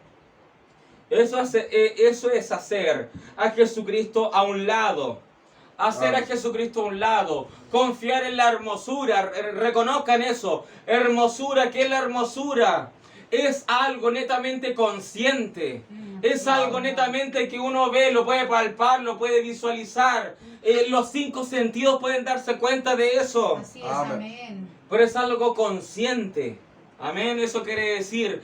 Eso es hacer a Jesucristo a un lado. Hacer a Amén. Jesucristo a un lado. Confiar en la hermosura. Reconozcan eso. Hermosura, ¿qué es la hermosura? Es algo netamente consciente. Es algo netamente que uno ve, lo puede palpar, lo puede visualizar. Los 5 sentidos pueden darse cuenta de eso. Así es, Amén. amén. Pero es algo consciente. Amén, eso quiere decir,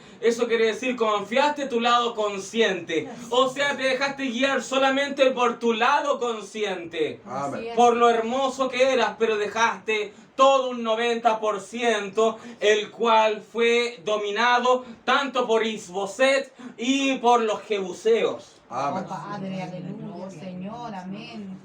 confiaste tu lado consciente. O sea, te dejaste guiar solamente por tu lado consciente. Amén. Así es. Por lo hermoso que eras, pero dejaste todo un 90%, el cual fue dominado tanto por Isboset y por los jebuseos. Amén. Oh, Padre, aleluya, Señor, amén.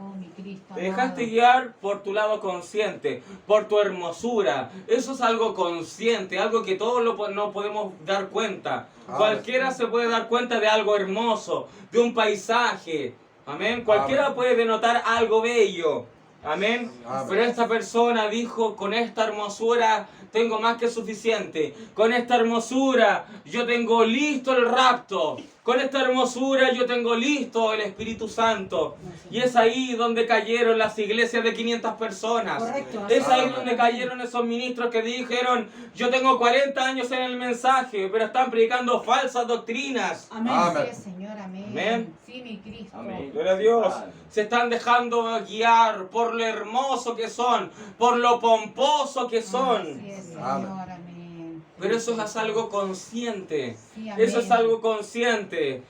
Oh, mi Cristo. Te dejaste amado. guiar por tu lado consciente, por tu hermosura. Eso es algo consciente, algo que todos no podemos dar cuenta. Amén. Cualquiera se puede dar cuenta de algo hermoso, de un paisaje. Amén. Cualquiera Amén. puede denotar algo bello. Amén. Amén. Pero esta persona dijo, con esta hermosura tengo más que suficiente. Con esta hermosura yo tengo listo el rapto. Con esta hermosura yo tengo listo el Espíritu Santo. Y es ahí donde cayeron las iglesias de 500 personas. Correcto. Es ahí Amén. donde cayeron esos ministros que dijeron, yo tengo 40 años en el mensaje, pero están predicando falsas doctrinas. Amén. Amén. Así es, Señor, amén. Amén. Sí, mi Cristo. Amén. Gloria a Dios. Se están dejando guiar por lo hermoso que son, por lo pomposo que son. Así es, Señor, Amén. amén. Pero eso es algo consciente. Sí, amén. Eso es algo consciente.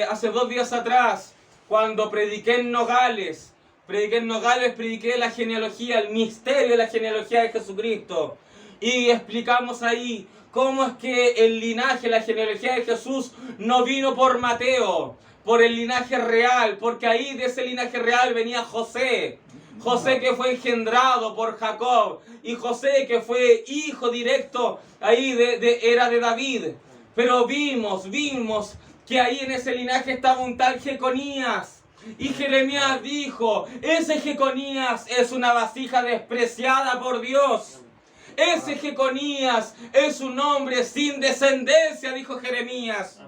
Hace 2 días atrás, cuando prediqué en Nogales, prediqué la genealogía, el misterio de la genealogía de Jesucristo. Y explicamos ahí cómo es que el linaje, la genealogía de Jesús no vino por Mateo, por el linaje real, porque ahí de ese linaje real venía José. José que fue engendrado por Jacob y José que fue hijo directo ahí era de David. Pero vimos que ahí en ese linaje estaba un tal Jeconías. Y Jeremías dijo, ese Jeconías es una vasija despreciada por Dios. Ese Jeconías es un hombre sin descendencia, dijo Jeremías.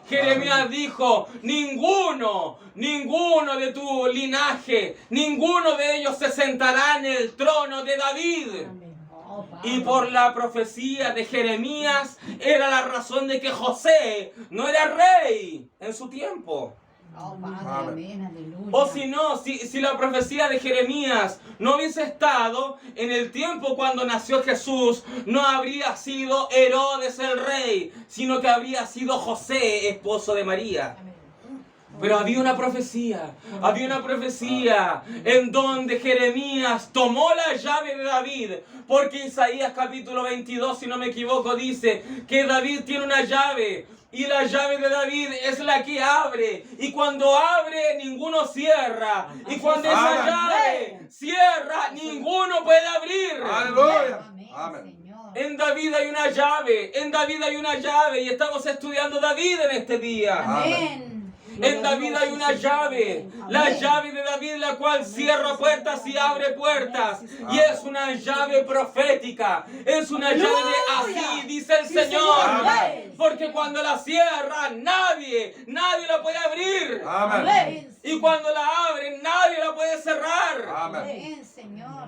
Jeremías dijo, ninguno de tu linaje, ninguno de ellos se sentará en el trono de David. Oh, Padre. Y por la profecía de Jeremías era la razón de que José no era rey en su tiempo. Oh, Padre, Amén. amén, aleluya. O si no, si la profecía de Jeremías no hubiese estado en el tiempo cuando nació Jesús, no habría sido Herodes el rey, sino que habría sido José, esposo de María. Amén. Pero había una profecía en donde Jeremías tomó la llave de David, porque Isaías capítulo 22, si no me equivoco, dice que David tiene una llave. Y la llave de David es la que abre. Y cuando abre, ninguno cierra. Y cuando esa Amén. llave cierra, ninguno puede abrir. Aleluya. Amén, Amén. Señor. En David hay una llave. En David hay una llave. Y estamos estudiando David en este día. Amén. En David hay una llave, la llave de David, la cual cierra puertas y abre puertas. Y es una llave profética, es una llave de así dice el Señor. Amén. Porque cuando la cierra, nadie la puede abrir. Amén. Y cuando la abren, nadie la puede cerrar. Amén. Amén, Señor.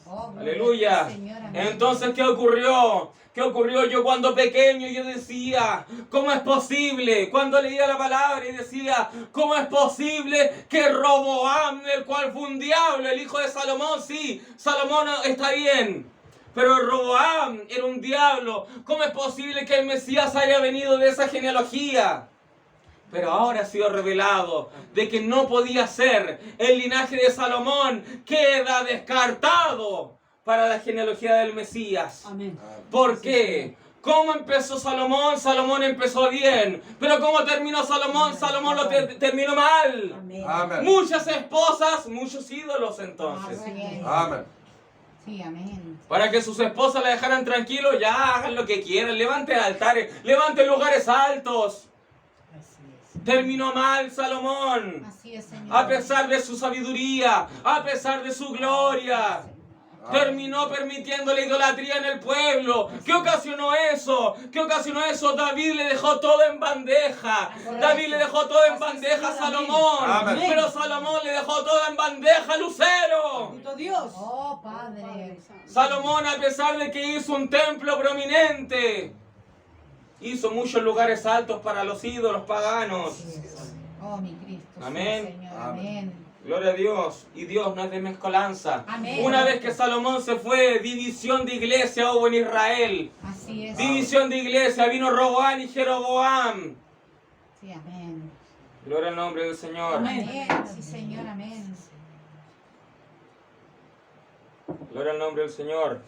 Oh, Aleluya. Señor, amén. Entonces, ¿qué ocurrió? ¿Qué ocurrió? Yo cuando pequeño yo decía, ¿cómo es posible? Cuando leía la palabra y decía, ¿cómo es posible que Roboam, el cual fue un diablo, el hijo de Salomón? Sí, Salomón está bien, pero Roboam era un diablo. ¿Cómo es posible que el Mesías haya venido de esa genealogía? Pero ahora ha sido revelado de que no podía ser. El linaje de Salomón queda descartado para la genealogía del Mesías. Amén. ¿Por qué? ¿Cómo empezó Salomón? Salomón empezó bien. Pero ¿cómo terminó Salomón? Salomón lo terminó mal. Amén. Amén. Muchas esposas, muchos ídolos entonces. Amén. Sí, amén. Para que sus esposas la dejaran tranquilo, ya hagan lo que quieran. Levanten altares, levanten lugares altos. Así es. Terminó mal Salomón. Así es, Señor. A pesar de su sabiduría, a pesar de su gloria. Terminó permitiendo la idolatría en el pueblo. ¿Qué ocasionó eso? ¿Qué ocasionó eso? David le dejó todo en bandeja. David le dejó todo en bandeja a Salomón. Amén. Pero Salomón le dejó todo en bandeja a Lucero. Bendito Dios. Oh, Padre. Salomón, a pesar de que hizo un templo prominente, hizo muchos lugares altos para los ídolos paganos. Así es. Oh, mi Cristo. Sí, Amén. Señor. Amén. Amén. Gloria a Dios. Y Dios no es de mezcolanza. Amén. Una vez que Salomón se fue, división de iglesia hubo en Israel. Así es. División de iglesia, vino Roboam y Jeroboam. Sí, amén. Gloria al nombre del Señor. Amén. Sí, Señor, amén. Gloria al nombre del Señor.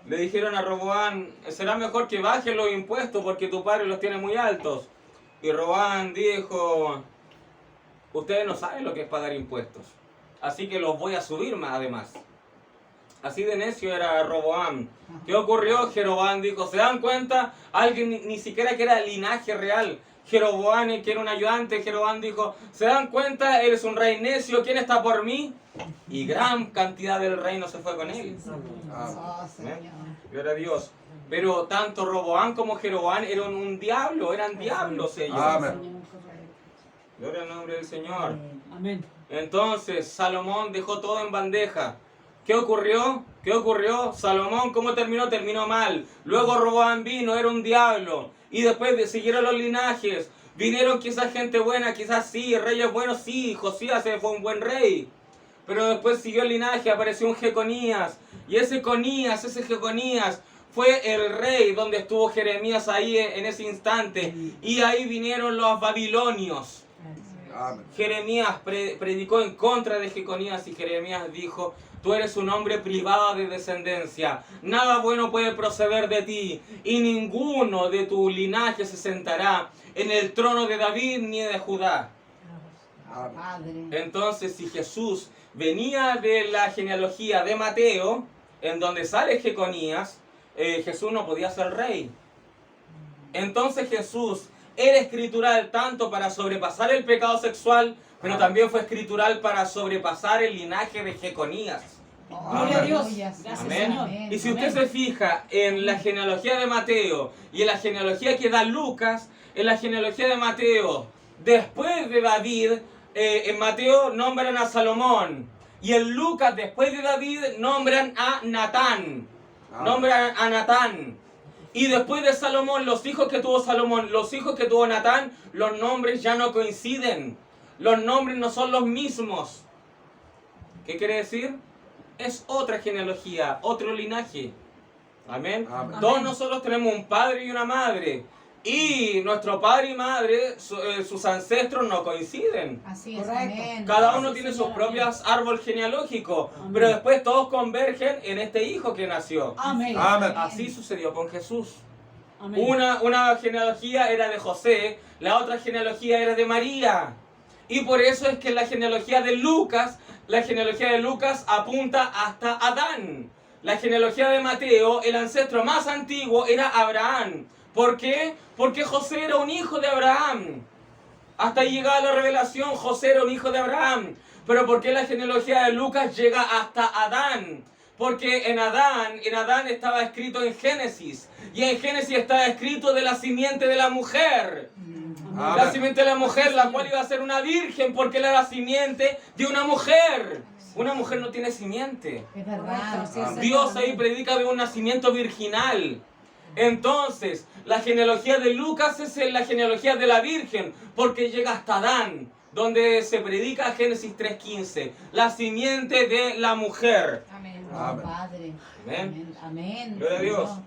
Le dijeron a Roboam, será mejor que bajen los impuestos porque tu padre los tiene muy altos. Y Roboam dijo, ustedes no saben lo que es pagar impuestos, así que los voy a subir más además. Así de necio era Roboam. ¿Qué ocurrió? Jeroboam dijo, ¿se dan cuenta? Alguien ni siquiera que era linaje real. Jeroboam, que era un ayudante, Jeroboam dijo, ¿se dan cuenta? Eres un rey necio, ¿quién está por mí? Y gran cantidad del reino se fue con él. Oh, Señor. Gloria a Dios. Pero tanto Roboam como Jeroboam eran un diablo, eran diablos ellos. Amén. Gloria al nombre del Señor. Amén. Entonces Salomón dejó todo en bandeja. ¿Qué ocurrió? ¿Qué ocurrió? Salomón, ¿cómo terminó? Terminó mal. Luego Roboam vino, era un diablo. Y después siguieron los linajes. Vinieron quizás gente buena, quizás sí, reyes buenos, sí. Josías fue un buen rey. Pero después siguió el linaje, apareció un Jeconías. Y ese Jeconías fue el rey donde estuvo Jeremías ahí en ese instante. Y ahí vinieron los babilonios. Amén. Jeremías predicó en contra de Jeconías y Jeremías dijo, tú eres un hombre privado de descendencia, nada bueno puede proceder de ti y ninguno de tu linaje se sentará en el trono de David ni de Judá. Padre. Entonces, si Jesús venía de la genealogía de Mateo, en donde sale Jeconías, Jesús no podía ser rey. Entonces Jesús era escritural tanto para sobrepasar el pecado sexual, pero también fue escritural para sobrepasar el linaje de Jeconías. Oh, Gloria a Dios. aleluya. Gracias, Amén. Señor. Y si usted se fija en la genealogía de Mateo y en la genealogía que da Lucas, en la genealogía de Mateo, después de David, en Mateo nombran a Salomón. Y en Lucas, después de David, nombran a Natán. Nombran a Natán. Y después de Salomón, los hijos que tuvo Salomón, los hijos que tuvo Natán, los nombres ya no coinciden. Los nombres no son los mismos. ¿Qué quiere decir? Es otra genealogía, otro linaje. Amén. Amén. Todos nosotros tenemos un padre y una madre. Y nuestro padre y madre, sus ancestros no coinciden. Así es, Correcto. amén. Cada uno Sí, tiene señor, sus propios árboles genealógicos. Amén. Pero después todos convergen en este hijo que nació. Amén. Amén. Así sucedió con Jesús. Amén. Una genealogía era de José, la otra genealogía era de María. Y por eso es que la genealogía de Lucas apunta hasta Adán. La genealogía de Mateo, el ancestro más antiguo era Abraham. ¿Por qué? Porque José era un hijo de Abraham. Hasta ahí llegaba la revelación, José era un hijo de Abraham. Pero ¿por qué la genealogía de Lucas llega hasta Adán? Porque en Adán estaba escrito en Génesis. Y en Génesis estaba escrito de la simiente de la mujer. La Amén. simiente de la mujer, la cual iba a ser una virgen, porque era la simiente de una mujer. Una mujer no tiene simiente. Es verdad. Sí, Señor. Dios ahí predica de un nacimiento virginal. Entonces, la genealogía de Lucas es la genealogía de la Virgen, porque llega hasta Adán, donde se predica Génesis 3:15, la simiente de la mujer. Amén. Oh, Amén. Padre. Amén. Amén. Gloria a Dios. Señor.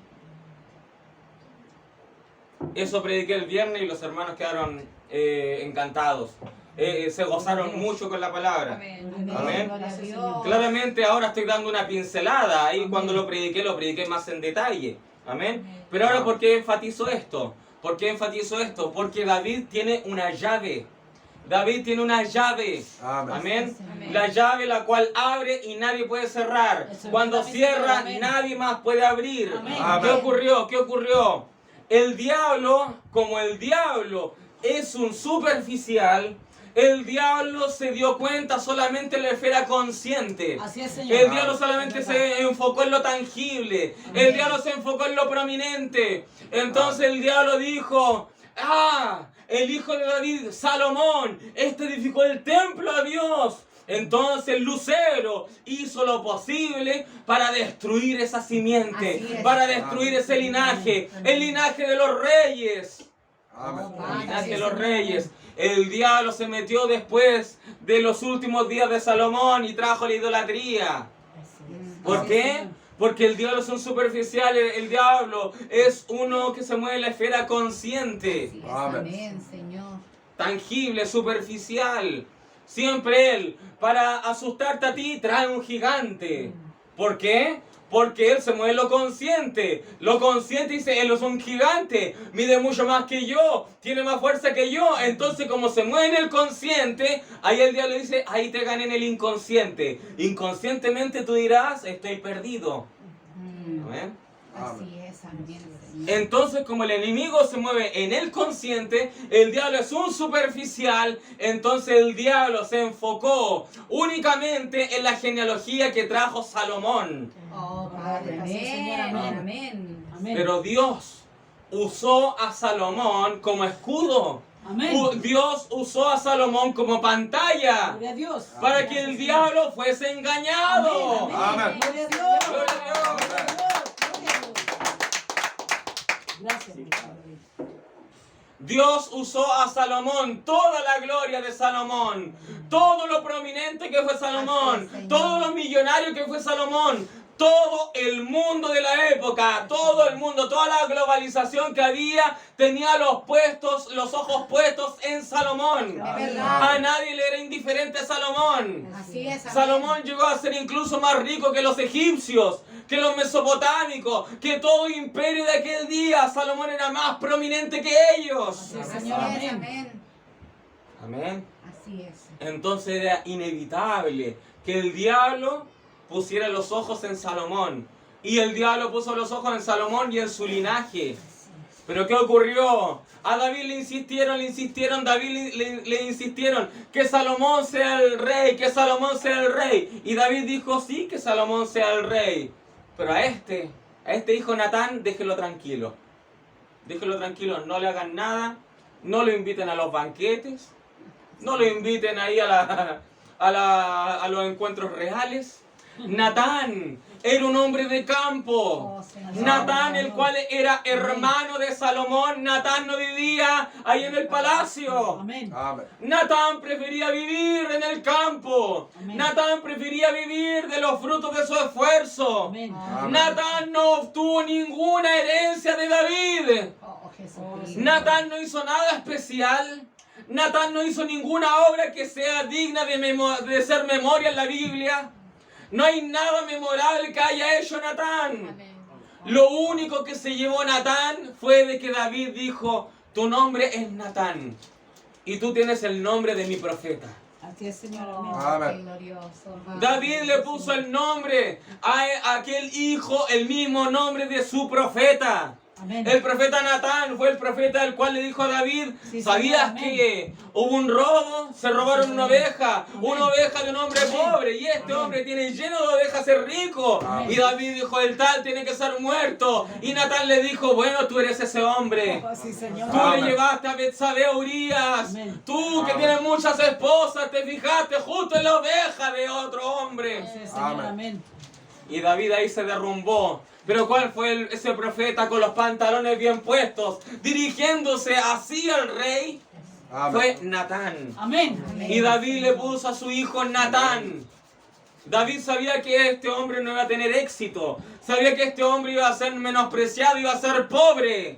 Eso prediqué el viernes y los hermanos quedaron encantados. Se gozaron mucho con la palabra. Amén. Amén. Gloria a Dios. Claramente ahora estoy dando una pincelada. Ahí cuando lo prediqué más en detalle. Amén. Pero ahora, ¿por qué enfatizo esto? ¿Por qué enfatizo esto? Porque David tiene una llave. David tiene una llave. Amén. Amén. Amén. La llave la cual abre y nadie puede cerrar. Cuando cierra, nadie más puede abrir. Amén. ¿Qué ocurrió? ¿Qué ocurrió? El diablo, como el diablo es un superficial, el diablo se dio cuenta solamente en la esfera consciente. Así es, Señor. El diablo solamente se enfocó en lo tangible. El diablo se enfocó en lo prominente. Entonces el diablo dijo, el hijo de David, Salomón, edificó el templo a Dios. Entonces Lucero hizo lo posible para destruir esa simiente, Así es. para destruir ese linaje, el linaje de los reyes. Amén. El linaje de los reyes. El diablo se metió después de los últimos días de Salomón y trajo la idolatría. ¿Por qué? Porque el diablo es un superficial, el diablo es uno que se mueve en la esfera consciente, Así es. Amén. Amén, Señor. tangible, superficial. Siempre él, para asustarte a ti, trae un gigante. ¿Por qué? Porque él se mueve en lo consciente. Lo consciente dice, él es un gigante, mide mucho más que yo, tiene más fuerza que yo. Entonces, como se mueve en el consciente, ahí el diablo dice, ahí te gané en el inconsciente. Inconscientemente tú dirás, estoy perdido. Amén. Así es, amén, Señor. Entonces, como el enemigo se mueve en el consciente, el diablo es un superficial, entonces el diablo se enfocó únicamente en la genealogía que trajo Salomón. Oh, Padre, Así es, Señor. amén, amén. Pero Dios usó a Salomón como escudo. Dios usó a Salomón como pantalla Gloria a Dios. para que el diablo fuese engañado. Amén. Gloria a Dios. Gloria a Dios. Gloria a Dios. Gracias. Dios usó a Salomón, toda la gloria de Salomón, todo lo prominente que fue Salomón, Así es, Señor. todo lo millonario que fue Salomón, todo el mundo de la época, todo el mundo, toda la globalización que había, tenía los ojos puestos en Salomón. Es verdad. A nadie le era indiferente Salomón. Así es, amén. Salomón llegó a ser incluso más rico que los egipcios, que los mesopotámicos, que todo imperio de aquel día. Salomón era más prominente que ellos. Así es, Así Señor. es, Amén. amén. Amén. Así es. Entonces era inevitable que el diablo pusiera los ojos en Salomón. Y el diablo puso los ojos en Salomón y en su linaje. Pero ¿qué ocurrió? A David le insistieron, David le insistieron que Salomón sea el rey, que Salomón sea el rey. Y David dijo, sí, que Salomón sea el rey. Pero a este hijo Natán, déjelo tranquilo. Déjelo tranquilo, no le hagan nada, no lo inviten a los banquetes, no lo inviten ahí a los encuentros reales. Natán era un hombre de campo. Oh, Señor. Natán, el cual era hermano de Salomón, Natán no vivía ahí en el palacio. Amén. Amén. Natán prefería vivir en el campo. Amén. Natán prefería vivir de los frutos de su esfuerzo. Amén. Amén. Natán no obtuvo ninguna herencia de David. Oh, Jesucristo. Natán no hizo nada especial. Natán no hizo ninguna obra que sea digna de ser memoria en la Biblia. No hay nada memorable que haya hecho Natán. Lo único que se llevó Natán fue de que David dijo, tu nombre es Natán y tú tienes el nombre de mi profeta. Así es, Señor. Oh, Amén. qué glorioso, Padre. David le puso el nombre a aquel hijo, el mismo nombre de su profeta. Amén. El profeta Natán fue el profeta del cual le dijo a David, Sí, ¿sabías Señor, que hubo un robo? Se robaron Sí, una Señor. oveja, una oveja de un hombre pobre, y este hombre tiene lleno de ovejas, es rico. Amén. Y David dijo, el tal tiene que ser muerto. Y Natán le dijo, bueno, tú eres ese hombre. Oh, sí, Señor. Tú Amén. le llevaste a Betsabé a Urías. Amén. Tú que Amén. tienes muchas esposas, te fijaste justo en la oveja de otro hombre. Sí, Señor. Amén. Amén. Y David ahí se derrumbó. Pero ¿cuál fue ese profeta con los pantalones bien puestos, dirigiéndose así al rey? Amén. Fue Natán. Amén. Y David le puso a su hijo Natán. David sabía que este hombre no iba a tener éxito. Sabía que este hombre iba a ser menospreciado, iba a ser pobre.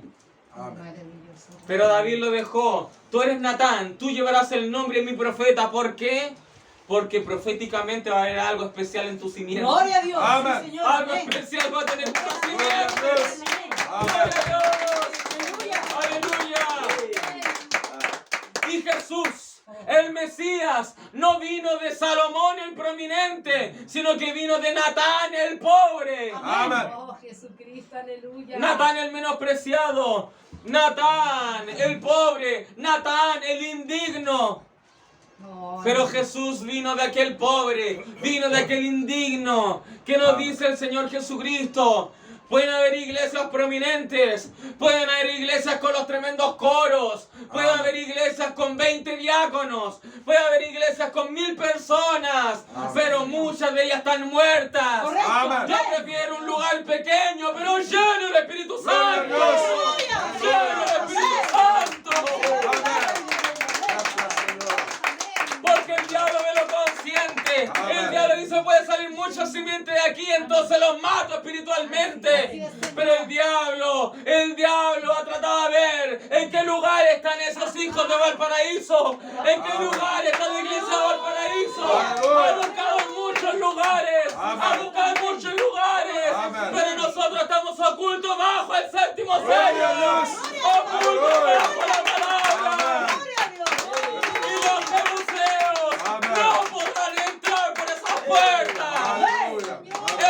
Amén. Maravilloso. Pero David lo dejó. Tú eres Natán, tú llevarás el nombre de mi profeta. ¿Por qué? Porque proféticamente va a haber algo especial en tu simiente. Gloria a Dios. Amén. Sí, Señor. Algo Amén. especial va a tener tu Gloria a simiente. Dios. ¡Gloria a Dios! Aleluya. ¡Aleluya! Y Jesús, el Mesías, no vino de Salomón el prominente, sino que vino de Natán el pobre. Amén. Oh, Jesucristo. Aleluya. Natán el menospreciado, Natán el pobre, Natán el indigno. Oh, Pero Jesús vino de aquel pobre, vino de aquel indigno. ¿Qué nos dice el Señor Jesucristo? Pueden haber iglesias prominentes, pueden haber iglesias con los tremendos coros, pueden haber iglesias con 20 diáconos, puede haber iglesias con 1000 personas, pero muchas de ellas están muertas. Correcto. Amén. Yo prefiero un lugar pequeño, pero lleno del Espíritu Gloria a Santo. Dios. Lleno del Espíritu Santo. Porque el diablo ve lo consciente. Amén. El diablo dice, puede salir mucha simiente de aquí, entonces los mato espiritualmente. Pero el diablo ha tratado de ver en qué lugar están esos hijos de Valparaíso. En qué lugar está la iglesia de Valparaíso. Ha buscado en muchos lugares. Ha buscado en muchos lugares. Amén. Pero nosotros estamos ocultos bajo el séptimo Gloria a sello. Dios. Ocultos Aleluya. bajo la palabra. Amén. Y los jebuseos Amén. no podrán entrar por esas puertas. Aleluya.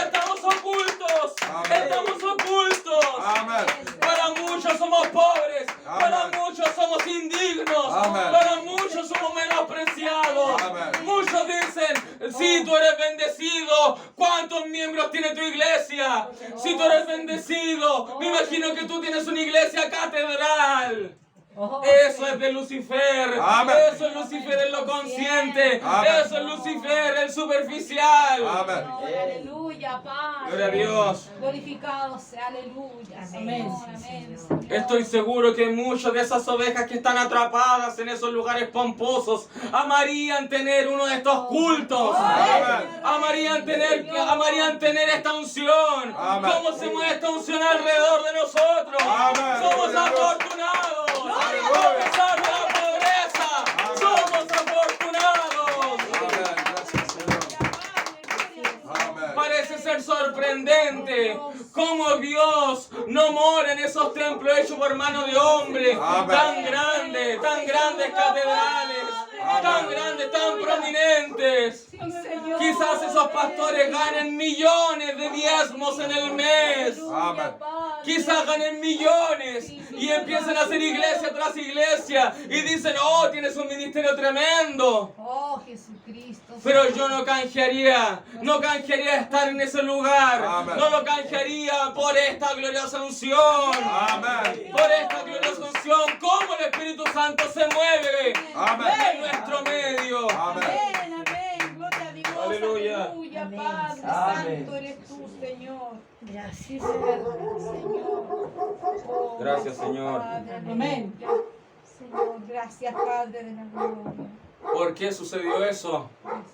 Estamos ocultos. Amén. Estamos ocultos. Amén. Para muchos somos pobres. Amén. Para muchos somos indignos. Amén. Para muchos somos menospreciados. Amén. Muchos dicen, si tú eres bendecido, ¿cuántos miembros tiene tu iglesia? Si tú eres bendecido, me imagino que tú tienes una iglesia catedral. Oh, Eso es de Lucifer. Amén. Eso es Lucifer en lo consciente. Amén. Eso es Lucifer el superficial. Amén. Aleluya, Padre. Gloria a Dios. Glorificado sea, aleluya. Amén. Señor, amén. Estoy seguro que muchas de esas ovejas que están atrapadas en esos lugares pomposos amarían tener uno de estos cultos. Amén. Amarían tener esta unción. Amén. ¿Cómo se mueve esta unción alrededor de nosotros? Amén. Somos Gloria a Dios. afortunados. Aleluya. A pesar de la pobreza, Amén. somos afortunados. Amén. Gracias, Señor. Amén. Parece ser sorprendente cómo Dios no mora en esos templos hechos por mano de hombre, Amén. tan grandes catedrales, tan grandes, tan prominentes. Quizás esos pastores ganen millones de diezmos en el mes. Amén. Quizás ganen millones y empiezan a hacer iglesia tras iglesia y dicen, oh, tienes un ministerio tremendo. Oh, Jesucristo. Pero yo no canjearía estar en ese lugar. Amén. No lo canjearía por esta gloriosa unción. Amén. Por esta gloriosa unción, cómo el Espíritu Santo se mueve Amén. en nuestro medio. Amén. Amén, amén. Gloria a Dios. Aleluya. Aleluya, Amén. Padre. Amén. Santo eres tú, Señor. Gracias. Señor. Oh, Gracias, Señor. Padre, Amén. Señor, gracias, Padre de la gloria. ¿Por qué sucedió eso?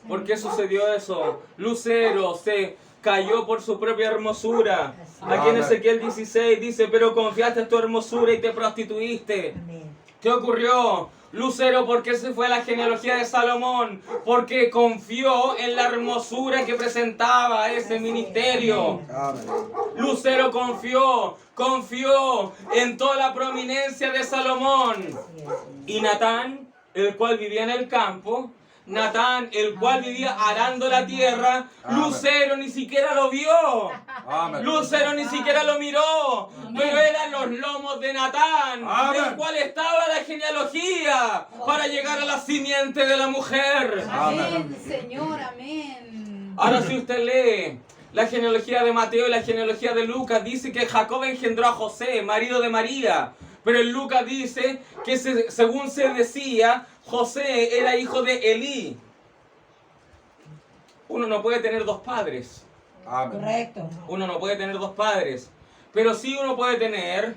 ¿Por qué sucedió eso? Lucero se cayó por su propia hermosura. Aquí en Amén. Ezequiel 16 dice, pero confiaste en tu hermosura y te prostituiste. ¿Qué ocurrió? Lucero, ¿por qué se fue a la genealogía de Salomón? Porque confió en la hermosura que presentaba ese ministerio. Amén. Lucero confió en toda la prominencia de Salomón. Y Natán, el cual vivía en el campo, Natán, el cual vivía arando la tierra, Amén. Lucero ni siquiera lo vio. Amén. Lucero ni siquiera lo miró, pero eran los lomos de Natán, Amén. del cual estaba la genealogía para llegar a la simiente de la mujer. Amén, Señor, amén. Ahora si usted lee la genealogía de Mateo y la genealogía de Lucas, dice que Jacob engendró a José, marido de María. Pero en Lucas dice que según se decía, José era hijo de Elí. Uno no puede tener dos padres. Amén. Correcto. Uno no puede tener dos padres. Pero sí uno puede tener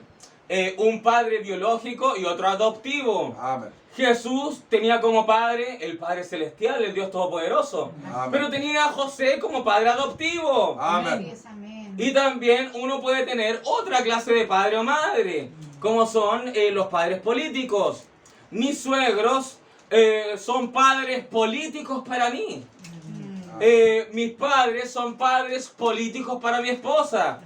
un padre biológico y otro adoptivo. Amén. Jesús tenía como padre el Padre Celestial, el Dios Todopoderoso. Amén. Pero tenía a José como padre adoptivo. Así Amén. es, amén. Y también uno puede tener otra clase de padre o madre, como son los padres políticos. Mis suegros son padres políticos para mí. Mis padres son padres políticos para mi esposa.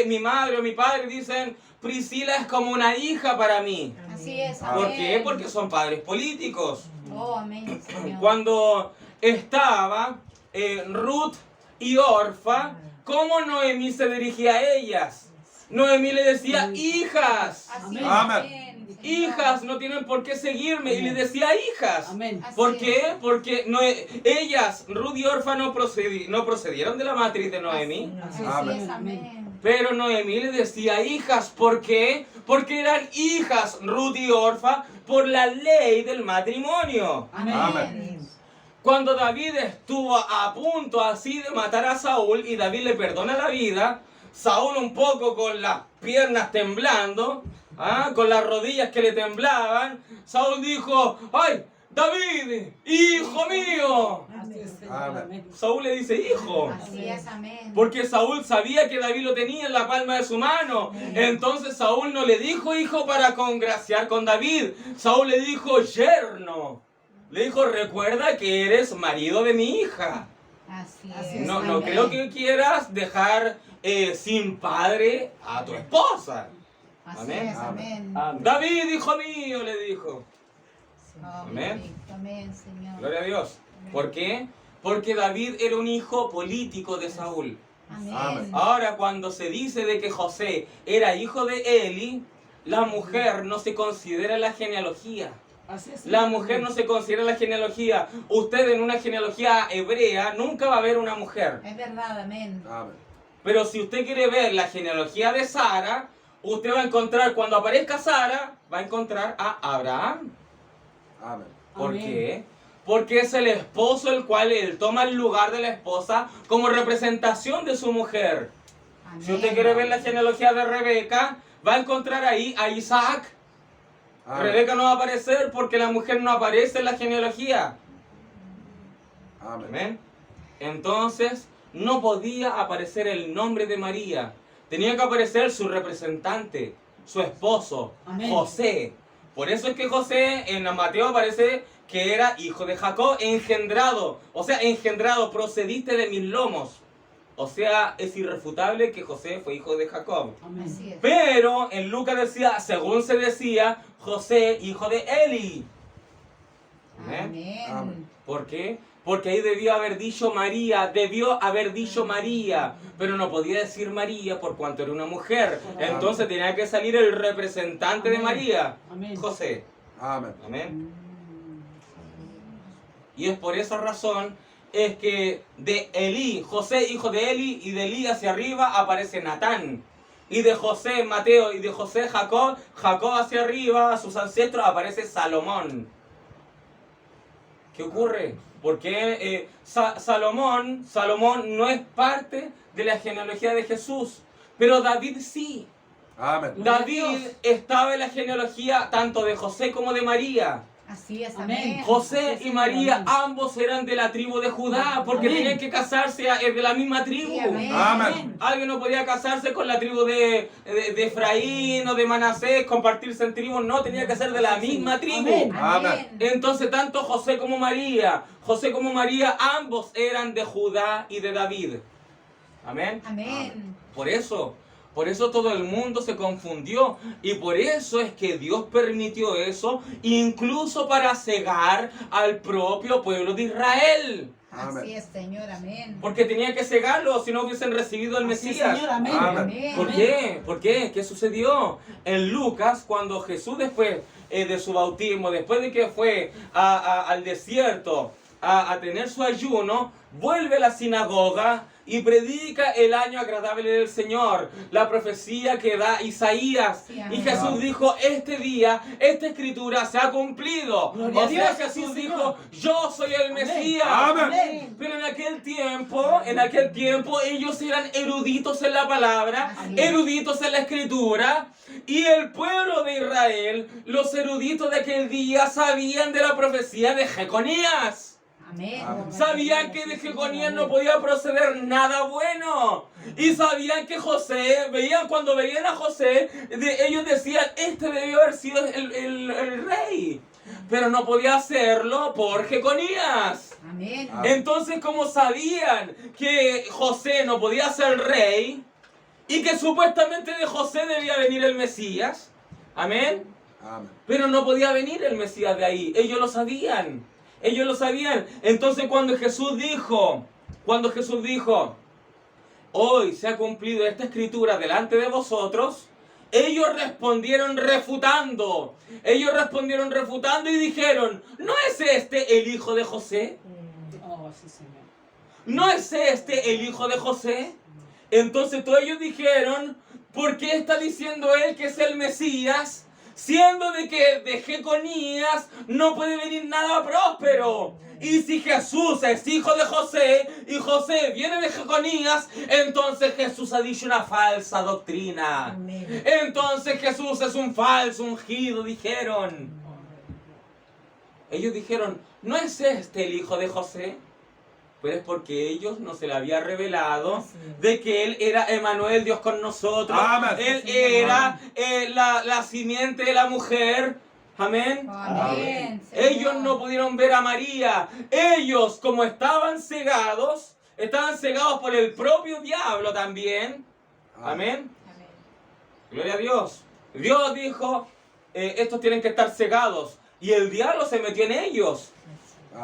Mi madre o mi padre dicen, Priscila es como una hija para mí. Así es, amén. ¿Por qué? Porque son padres políticos. Oh, amén, Señor. Cuando estaba Ruth y Orfa, ¿cómo Noemí se dirigía a ellas? Noemí le decía, hijas, Así es, Amén. amén. Señor. hijas, no tienen por qué seguirme. Y le decía, hijas. Amén. Así ¿Por es. qué? Porque ellas, Ruth y Orfa, no procedieron de la matriz de Noemí. Así Amén. es, amén. Pero Noemí le decía hijas, ¿por qué? Porque eran hijas Ruth y Orfa por la ley del matrimonio. Amén. Cuando David estuvo a punto así de matar a Saúl y David le perdona la vida, Saúl un poco con las piernas temblando, con las rodillas que le temblaban, Saúl dijo, ¡ay, David, hijo mío! Amén. Saúl le dice, hijo. Así es, amén. Porque Saúl sabía que David lo tenía en la palma de su mano. Entonces Saúl no le dijo hijo para congraciar con David. Saúl le dijo yerno. Le dijo, recuerda que eres marido de mi hija. Así Así es. es. No amén. creo que quieras dejar sin padre a tu esposa. Así Amén. es, amén. David, hijo mío, le dijo. Oh, Amén. bendito, amén, Señor. Gloria a Dios. ¿Por qué? Porque David era un hijo político de Saúl. Amén. Amén. Ahora, cuando se dice de que José era hijo de Eli, la mujer no se considera en la genealogía. La mujer no se considera en la genealogía. Usted en una genealogía hebrea nunca va a ver una mujer. Es verdad, amén. Amén. Pero si usted quiere ver la genealogía de Sara, usted va a encontrar, cuando aparezca Sara, va a encontrar a Abraham. Amén. ¿Por Amén. qué? Porque es el esposo el cual él toma el lugar de la esposa como representación de su mujer. Amén. Si usted quiere ver la genealogía de Rebeca, va a encontrar ahí a Isaac. Amén. Rebeca no va a aparecer porque la mujer no aparece en la genealogía. Amén. Amén. Entonces, no podía aparecer el nombre de María. Tenía que aparecer su representante, su esposo, Amén. José. Por eso es que José en Mateo aparece que era hijo de Jacob, engendrado. O sea, engendrado, procediste de mis lomos. O sea, es irrefutable que José fue hijo de Jacob. Así es. Pero en Lucas decía, según se decía, José, hijo de Eli. Amén. Amén. Amén. ¿Por qué? Porque ahí debió haber dicho María, pero no podía decir María por cuanto era una mujer. Entonces tenía que salir el representante de Amén. María, Amén. José. Amén. Amén. Y es por esa razón es que de Elí, José hijo de Eli, y de Elí hacia arriba aparece Natán. Y de José Mateo y de José Jacob, Jacob hacia arriba, a sus ancestros, aparece Salomón. ¿Qué ocurre? Porque Salomón no es parte de la genealogía de Jesús, pero David sí. Amén. David estaba en la genealogía tanto de José como de María. Así es, Amén. amén. José y María Amén. ambos eran de la tribu de Judá porque Amén. tenían que casarse de la misma tribu. Sí, amén. Amén. Alguien no podía casarse con la tribu de Efraín o de Manasés, compartirse en tribus, no, tenía que ser de la misma tribu. Amén. Amén. Entonces tanto José como María, ambos eran de Judá y de David. Amén. Amén. Por eso, Por eso todo el mundo se confundió y por eso es que Dios permitió eso, incluso para cegar al propio pueblo de Israel. Así es, Señor, amén. Porque tenían que cegarlo si no hubiesen recibido el Así es, Mesías. Señor, amén. Amén. ¿Por qué? ¿Por qué? ¿Qué sucedió? En Lucas, cuando Jesús después de su bautismo, después de que fue al desierto a tener su ayuno, vuelve a la sinagoga y predica el año agradable del Señor, la profecía que da Isaías. Sí, Y amén. Jesús dijo, este día, esta escritura se ha cumplido. Gloria O a sea, Dios, Jesús sí, dijo, Señor. yo soy el Mesías. Amén. Pero en aquel tiempo ellos eran eruditos en la palabra, Así es. eruditos en la escritura, y el pueblo de Israel, los eruditos de aquel día sabían de la profecía de Jeconías. Amén. Amén. Sabían que de Jeconías no podía proceder nada bueno. Y sabían que José, cuando veían a José, ellos decían, este debió haber sido el rey. Pero no podía hacerlo por Jeconías. Amén. Entonces, como sabían que José no podía ser rey y que supuestamente de José debía venir el Mesías, amén, Amén. pero no podía venir el Mesías de ahí, ellos lo sabían, Entonces cuando Jesús dijo, hoy se ha cumplido esta escritura delante de vosotros, ellos respondieron refutando y dijeron, ¿no es este el hijo de José? Oh, sí, Señor. ¿No es este el hijo de José? Entonces todos ellos dijeron, ¿por qué está diciendo él que es el Mesías? Siendo de que de Jeconías no puede venir nada próspero. Y si Jesús es hijo de José y José viene de Jeconías, entonces Jesús ha dicho una falsa doctrina. Amén. Entonces Jesús es un falso ungido, dijeron. Ellos dijeron, ¿no es este el hijo de José? Pues es porque ellos no se le había revelado de que él era Emmanuel, Dios con nosotros. Amén. Él era la simiente de la mujer. Amén. Amén. Señor. Ellos no pudieron ver a María. Ellos, como estaban cegados por el propio diablo también. Amén. Amén. Gloria a Dios. Dios dijo, estos tienen que estar cegados. Y el diablo se metió en ellos.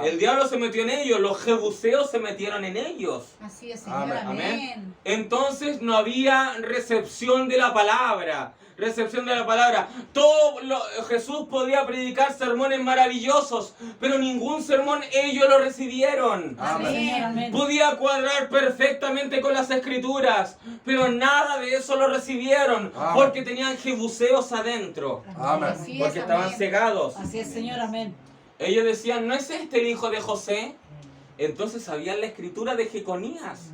El diablo se metió en ellos, los jebuseos se metieron en ellos. Así es, Señor, Amén. amén. Entonces no había recepción de la palabra. Jesús podía predicar sermones maravillosos, pero ningún sermón ellos lo recibieron. Amén. Amén. Podía cuadrar perfectamente con las escrituras, pero nada de eso lo recibieron, Amén. porque tenían jebuseos adentro, Amén. Así es, porque estaban amén. cegados. Así es, Señor, amén. Ellos decían, ¿no es este el hijo de José? Entonces sabían la escritura de Jeconías.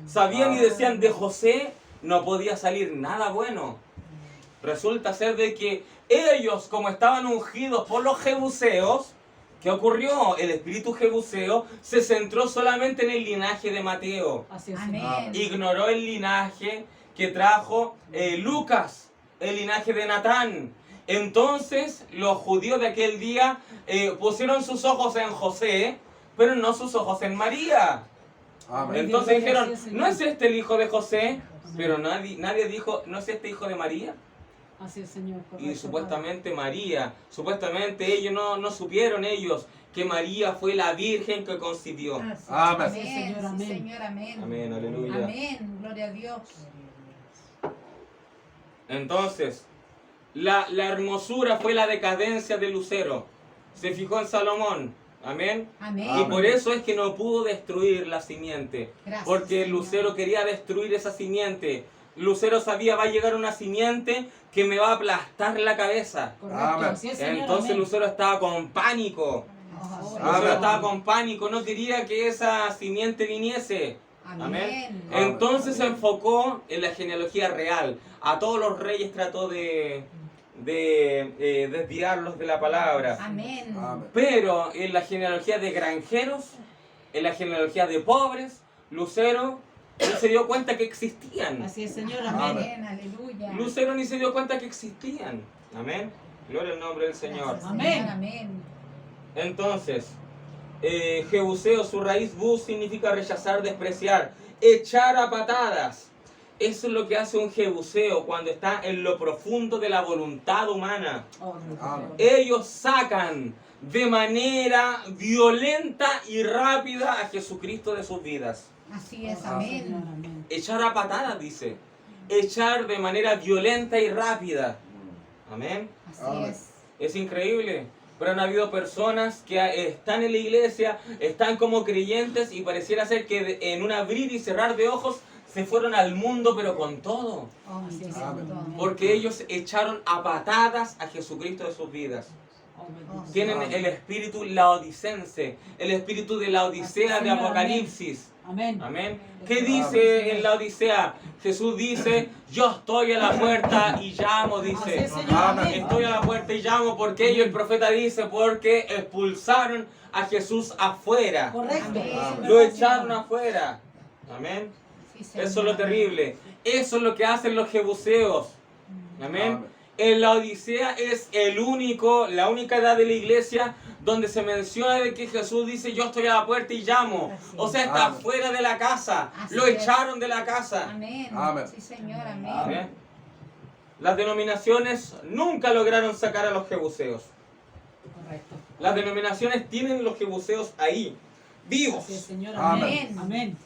Sabían y decían, de José no podía salir nada bueno. Resulta ser de que ellos, como estaban ungidos por los jebuseos, ¿qué ocurrió? El espíritu jebuseo se centró solamente en el linaje de Mateo. Así es, Amén. Señor. Ignoró el linaje que trajo Lucas, el linaje de Natán. Entonces los judíos de aquel día pusieron sus ojos en José, pero no sus ojos en María. Amén. Entonces dijeron, Así es, Señor. ¿no es este el hijo de José? Pero nadie dijo, ¿no es este hijo de María? Así es, Señor. Y Correcto, supuestamente ellos no supieron ellos que María fue la virgen que concibió. Así es, Amén. amén. Señor, Sí, amén. Señor, amén. Amén, aleluya. Amén. Gloria a Dios. Entonces, la hermosura fue la decadencia de Lucero. Se fijó en Salomón. Amén. Amén. Y por eso es que no pudo destruir la simiente. Gracias, Porque Señor. Lucero quería destruir esa simiente. Lucero sabía, va a llegar una simiente que me va a aplastar la cabeza. Correcto. Amén. Así es, Señor, Entonces amén. Lucero estaba con pánico. Ahora. Lucero estaba con pánico, no quería que esa simiente viniese. Amén. Entonces se enfocó en la genealogía real. A todos los reyes trató de desviarlos de la palabra. Amén. Amén. Pero en la genealogía de granjeros, en la genealogía de pobres, Lucero no se dio cuenta que existían. Así es, Señor, amén. Amén. Aleluya. Lucero ni se dio cuenta que existían. Amén. Gloria al nombre del Señor. Gracias, Amén. Señor, amén. Entonces, Jebuseo, su raíz bus significa rechazar, despreciar, echar a patadas. Eso es lo que hace un jebuseo cuando está en lo profundo de la voluntad humana. Amén. Ellos sacan de manera violenta y rápida a Jesucristo de sus vidas. Así es, amén. Echar a patadas, dice. Echar de manera violenta y rápida. Amén. Así Amén. es. Es increíble. Pero han habido personas que están en la iglesia, están como creyentes y pareciera ser que en un abrir y cerrar de ojos se fueron al mundo, pero con todo. Oh, sí, Amén. santo, amén. Porque ellos echaron a patadas a Jesucristo de sus vidas. Oh, Tienen Amén. el espíritu laodicense, el espíritu de la Odisea de Señor, Apocalipsis. Amén. Amén. ¿Qué dice en la Odisea? Jesús dice, yo estoy a la puerta y llamo, Así dice. es, Señor. Amén. Amén. Estoy a la puerta y llamo porque ellos, el profeta dice, porque expulsaron a Jesús afuera. Correcto. Amén. Lo echaron afuera. Amén. Sí, Señor, Eso es lo amén. terrible. Eso es lo que hacen los jebuseos. Amén. Amén. En la Odisea es la única edad de la iglesia donde se menciona de que Jesús dice yo estoy a la puerta y llamo. O sea, está Amén. fuera de la casa. Así Lo es. echaron de la casa. Amén. Amén. Sí, Señor, amén. Amén. Las denominaciones nunca lograron sacar a los jebuseos. Correcto. Las denominaciones tienen los jebuseos ahí, vivos. Así es, Señor. Amén. Amén. Amén.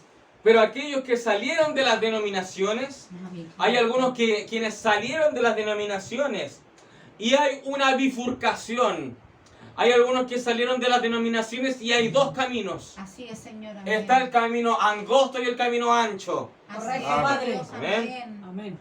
Pero aquellos que salieron de las denominaciones, Amén. hay algunos quienes salieron de las denominaciones y hay una bifurcación. Hay algunos que salieron de las denominaciones y hay dos caminos. Así es, Señor, amén. Está el camino angosto y el camino ancho. Así Correcto, es, Padre. Dios, Amén. Amén.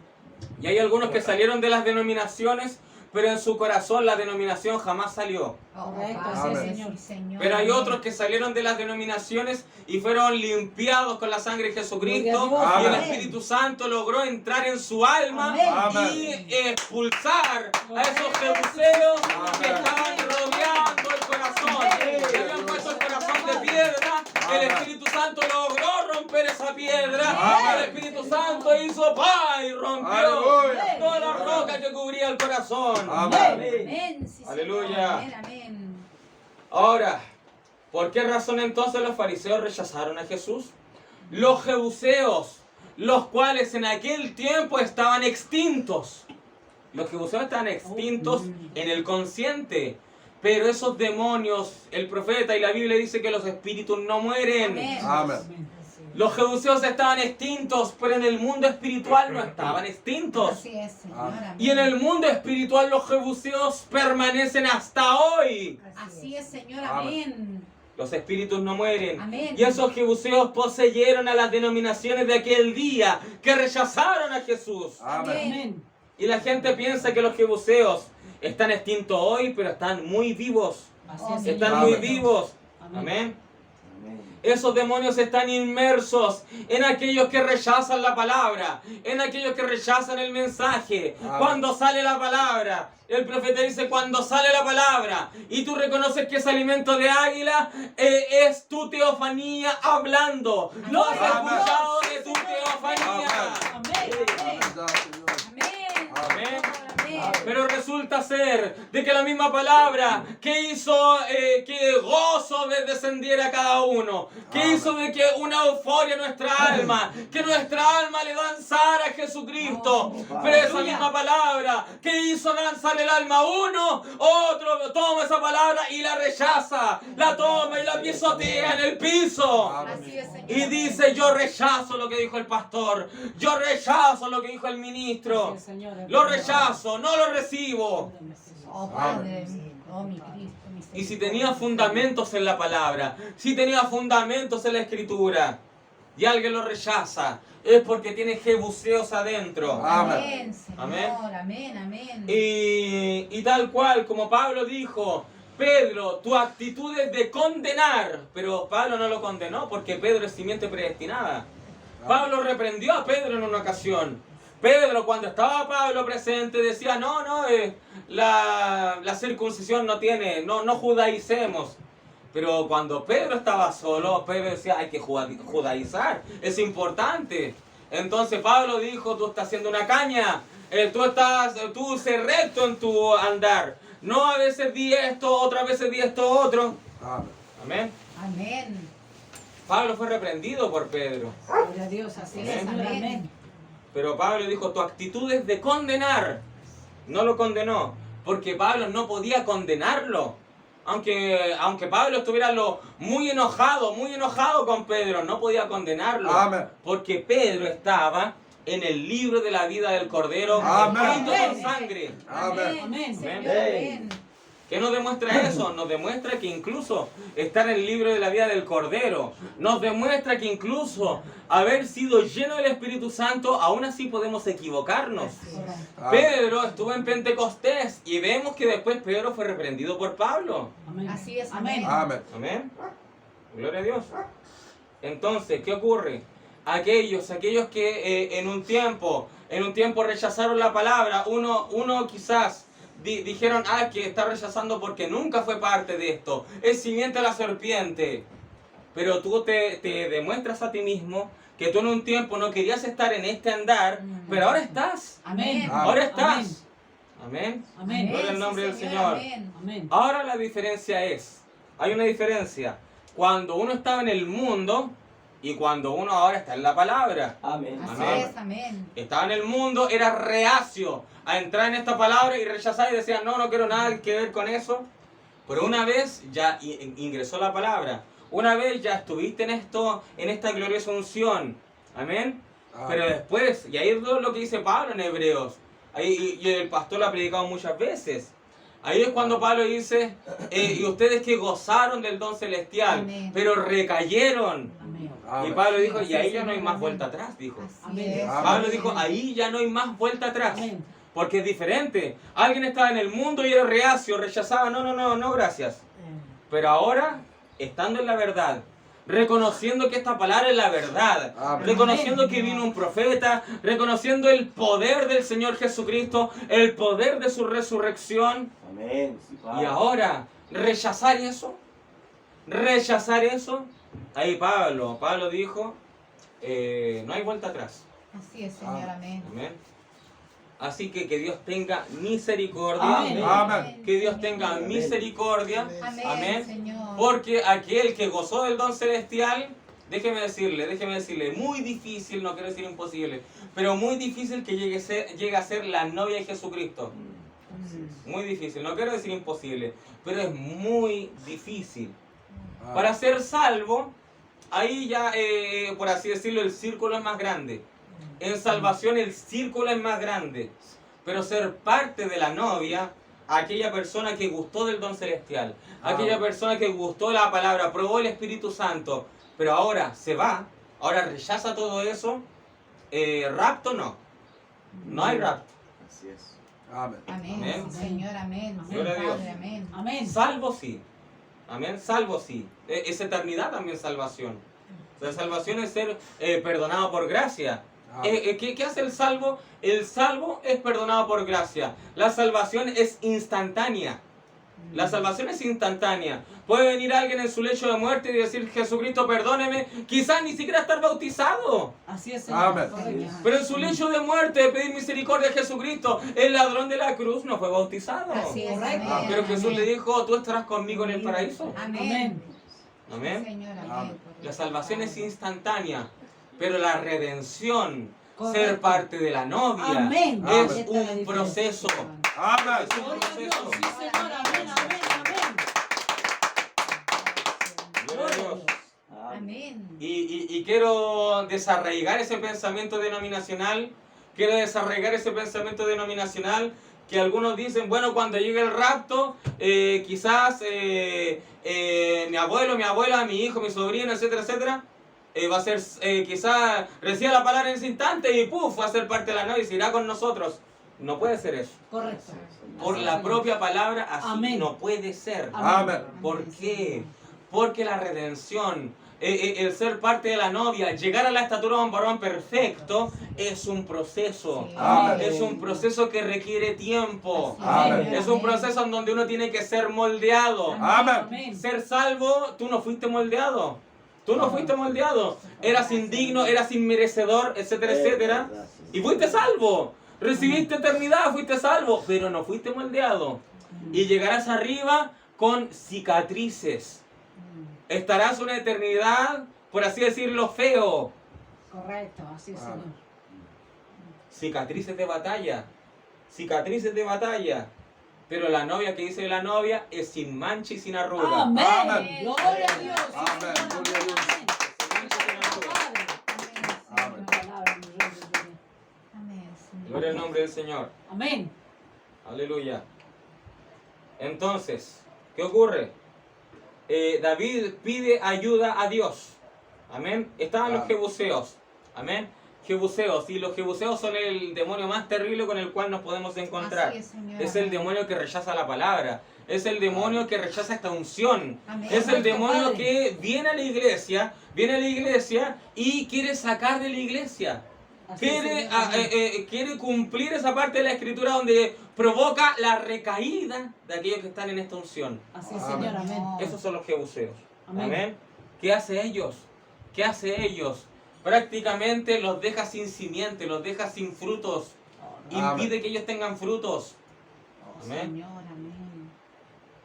Y hay algunos que salieron de las denominaciones, pero en su corazón la denominación jamás salió. Oh, Correcto, Padre, así es, sí, Señor. Pero hay amén. otros que salieron de las denominaciones y fueron limpiados con la sangre de Jesucristo. Gloria a Y el Dios. Espíritu Santo logró entrar en su alma Amén. y expulsar a esos jebuseos que Amén. estaban rodeando el corazón. Que habían puesto el corazón de piedra. El Amén. Espíritu Santo logró romper esa piedra. Amén. El Espíritu Santo hizo paz y rompió Aleluya. toda la roca que cubría el corazón. Amén. Amén. Sí, Señor, Aleluya. amén, amén. Ahora, ¿por qué razón entonces los fariseos rechazaron a Jesús? Los jebuseos, los cuales en aquel tiempo estaban extintos. Los jebuseos estaban extintos en el consciente. Pero esos demonios, el profeta y la Biblia dice que los espíritus no mueren. Amén. Amén. Los jebuseos estaban extintos, pero en el mundo espiritual no estaban extintos. Así es, Señor, Amén. amén. Y en el mundo espiritual los jebuseos permanecen hasta hoy. Así es, Señor, Amén. amén. Los espíritus no mueren. Amén. Y esos jebuseos poseyeron a las denominaciones de aquel día que rechazaron a Jesús. Amén. Amén. Y la gente piensa que los jebuseos están extintos hoy, pero están muy vivos. Así Oh, es, Señor. Están Amén. muy vivos. Amén. Amén. Esos demonios están inmersos en aquellos que rechazan la palabra, en aquellos que rechazan el mensaje. Amén. Cuando sale la palabra, el profeta dice, cuando sale la palabra y tú reconoces que es alimento de águila, es tu teofanía hablando. ¿Lo has Amén. escuchado de tu teofanía? Amén. Amén. Ya, Señor. Amén. Amén. Amén. Pero resulta ser de que la misma palabra que hizo que gozo descendiera a cada uno, que Amén. hizo de que una euforia en nuestra alma, que nuestra alma le danzara a Jesucristo, pero esa misma palabra que hizo danzar el alma a uno, otro toma esa palabra y la rechaza, la toma y la pisotea en el piso. Así es, Señor. Y dice, yo rechazo lo que dijo el pastor, yo rechazo lo que dijo el ministro, Así es, Señor. lo rechazo, no lo recibo. Oh, Padre, oh, mi Cristo, mi Y si Señor. tenía fundamentos en la palabra, si tenía fundamentos en la escritura, y alguien lo rechaza, es porque tiene jebuseos adentro. Amén, Señor. Amén. Amén, amén. Y tal cual, como Pablo dijo, Pedro, tu actitud es de condenar, pero Pablo no lo condenó porque Pedro es simiente predestinada. Pablo reprendió a Pedro en una ocasión. Pedro, cuando estaba Pablo presente, decía, no, la circuncisión no judaicemos. Pero cuando Pedro estaba solo, Pedro decía, hay que judaizar, es importante. Entonces Pablo dijo, tú estás haciendo una caña, tú sé recto en tu andar. No a veces di esto, otras veces di esto otro. Amén. Amén. Amén. Pablo fue reprendido por Pedro. Gloria a Dios. Así es, Amén. Señor. Amén. Pero Pablo dijo, tu actitud es de condenar. No lo condenó, porque Pablo no podía condenarlo. Aunque Pablo estuviera muy enojado con Pedro, no podía condenarlo. Amén. Porque Pedro estaba en el libro de la vida del Cordero, Amén. escrito con sangre. Amén. Amén, Señor, Amén. amén. ¿Qué nos demuestra eso? Nos demuestra que incluso estar en el libro de la vida del Cordero, nos demuestra que incluso haber sido lleno del Espíritu Santo, aún así podemos equivocarnos. Amén. Pedro estuvo en Pentecostés y vemos que después Pedro fue reprendido por Pablo. Así es, Amén. amén. Amén. Amén. Gloria a Dios. Entonces, ¿qué ocurre? Aquellos que en un tiempo rechazaron la palabra, uno quizás dijeron, que está rechazando porque nunca fue parte de esto, es simiente a la serpiente. Pero tú te demuestras a ti mismo que tú en un tiempo no querías estar en este andar, pero ahora estás. Amén. Ahora estás. Amén. Amén. Gloria al nombre del Señor. Amén. Amén. Ahora la diferencia hay una diferencia cuando uno estaba en el mundo y cuando uno ahora está en la palabra. Amén. Así Amén. es, amén. Estaba en el mundo, era reacio a entrar en esta palabra y rechazar y decía, no quiero nada que ver con eso. Pero una vez ya ingresó la palabra, una vez ya estuviste en esta gloriosa unción. Amén. Pero después, y ahí es lo que dice Pablo en Hebreos, ahí, y el pastor lo ha predicado muchas veces. Ahí es cuando Pablo dice, y ustedes que gozaron del don celestial, Amén. pero recayeron. Amén. Y Pablo dijo, y ahí ya no hay más vuelta atrás, dijo. Así Amén. es. Pablo dijo, ahí ya no hay más vuelta atrás. Amén. Porque es diferente. Alguien estaba en el mundo y era reacio, rechazaba, no, gracias. Pero ahora, estando en la verdad, reconociendo que esta palabra es la verdad, Amén. reconociendo que vino un profeta, reconociendo el poder del Señor Jesucristo, el poder de su resurrección, Amén. Sí, Padre. y ahora rechazar eso, ahí Pablo dijo, no hay vuelta atrás. Así es, Señor, amén. Amén. Así que Dios tenga misericordia. Amén. Amén. Que Dios tenga misericordia. Amén, Amén. Señor. Porque aquel que gozó del don celestial, déjeme decirle, muy difícil, no quiero decir imposible, pero muy difícil que llegue a ser la novia de Jesucristo. Muy difícil, no quiero decir imposible, pero es muy difícil. Para ser salvo, ahí ya, por así decirlo, el círculo es más grande. En salvación el círculo es más grande. Pero ser parte de la novia, aquella persona que gustó del don celestial, aquella persona que gustó la palabra, probó el Espíritu Santo, pero ahora se va, ahora rechaza todo eso, rapto no hay rapto. Así es. Amén. Amén, Amén. sí, Señor, amén. Sí, Gloria a Dios. Padre, amén. Amén. Salvo sí. Amén, salvo sí. Es eternidad también salvación. La salvación es ser perdonado por gracia. ¿Qué hace el salvo? El salvo es perdonado por gracia. La salvación es instantánea. La salvación es instantánea. Puede venir alguien en su lecho de muerte y decir, Jesucristo, perdóneme. Quizás ni siquiera estar bautizado. Así es, Señor. Amén. Correcto. Pero en su lecho de muerte, pedir misericordia a Jesucristo. El ladrón de la cruz no fue bautizado. Así es, Correcto. amén. Pero Jesús amén. le dijo, tú estarás conmigo en el paraíso. Amén. Amén. Amén. Sí, Señor, amén. Amén. La salvación es instantánea, pero la redención, Correcto. ser parte de la novia, Amén. es Esta es la un diferencia. proceso. Amén. Es un Gloria a Dios. proceso. Sí, Señor. Amén. Amén. Amén. Gloria a Dios. Amén. Y quiero desarraigar ese pensamiento denominacional, que algunos dicen, bueno, cuando llegue el rapto, quizás mi abuelo, mi abuela, mi hijo, mi sobrino, etcétera, etcétera, va a ser, quizás reciba la palabra en ese instante y ¡puf! Va a ser parte de la novia y se irá con nosotros. No puede ser eso. Correcto. Por Así la es, propia palabra, así Amén. no puede ser. Amén. ¿Por qué? Porque la redención, el ser parte de la novia, llegar a la estatura de un varón perfecto, es un proceso. Sí. Amén. Es un proceso que requiere tiempo. Así Amén. Es un proceso en donde uno tiene que ser moldeado. Amén. Amén. Ser salvo, tú no fuiste moldeado. Tú no fuiste moldeado. Eras indigno, eras inmerecedor, etcétera, etcétera. Y fuiste salvo. Recibiste eternidad, fuiste salvo, pero no fuiste moldeado. Y llegarás arriba con cicatrices. Estarás una eternidad, por así decirlo, feo. Correcto. Así es, Señor. cicatrices de batalla, cicatrices de batalla. Pero la novia, que dice la novia, es sin mancha y sin arruga. Amén. Amén. Gloria a Dios. Amén. Gloria a Dios. Amén. Palabra, mi rey de gloria. Amén, Señor. Gloria al nombre del Señor. Amén. Aleluya. Entonces, ¿qué ocurre? David pide ayuda a Dios. Amén. Estaban los jebuseos. Amén. Jebuseos. Y los jebuseos son el demonio más terrible con el cual nos podemos encontrar. Así es, Señor. Es el demonio que rechaza la palabra. Es el demonio que rechaza esta unción. Amén. Es el demonio Padre. que viene a la iglesia y quiere sacar de la iglesia. Así es, Quiere, Señor. quiere cumplir esa parte de la escritura donde provoca la recaída de aquellos que están en esta unción. Así es, Amén. Señor. Amén. Esos son los jebuseos. Amén. Amén. ¿Qué hace ellos? ¿Qué hace ellos? Prácticamente los deja sin simiente, los deja sin frutos. Amén. Impide que ellos tengan frutos. Amén. Señor, amén.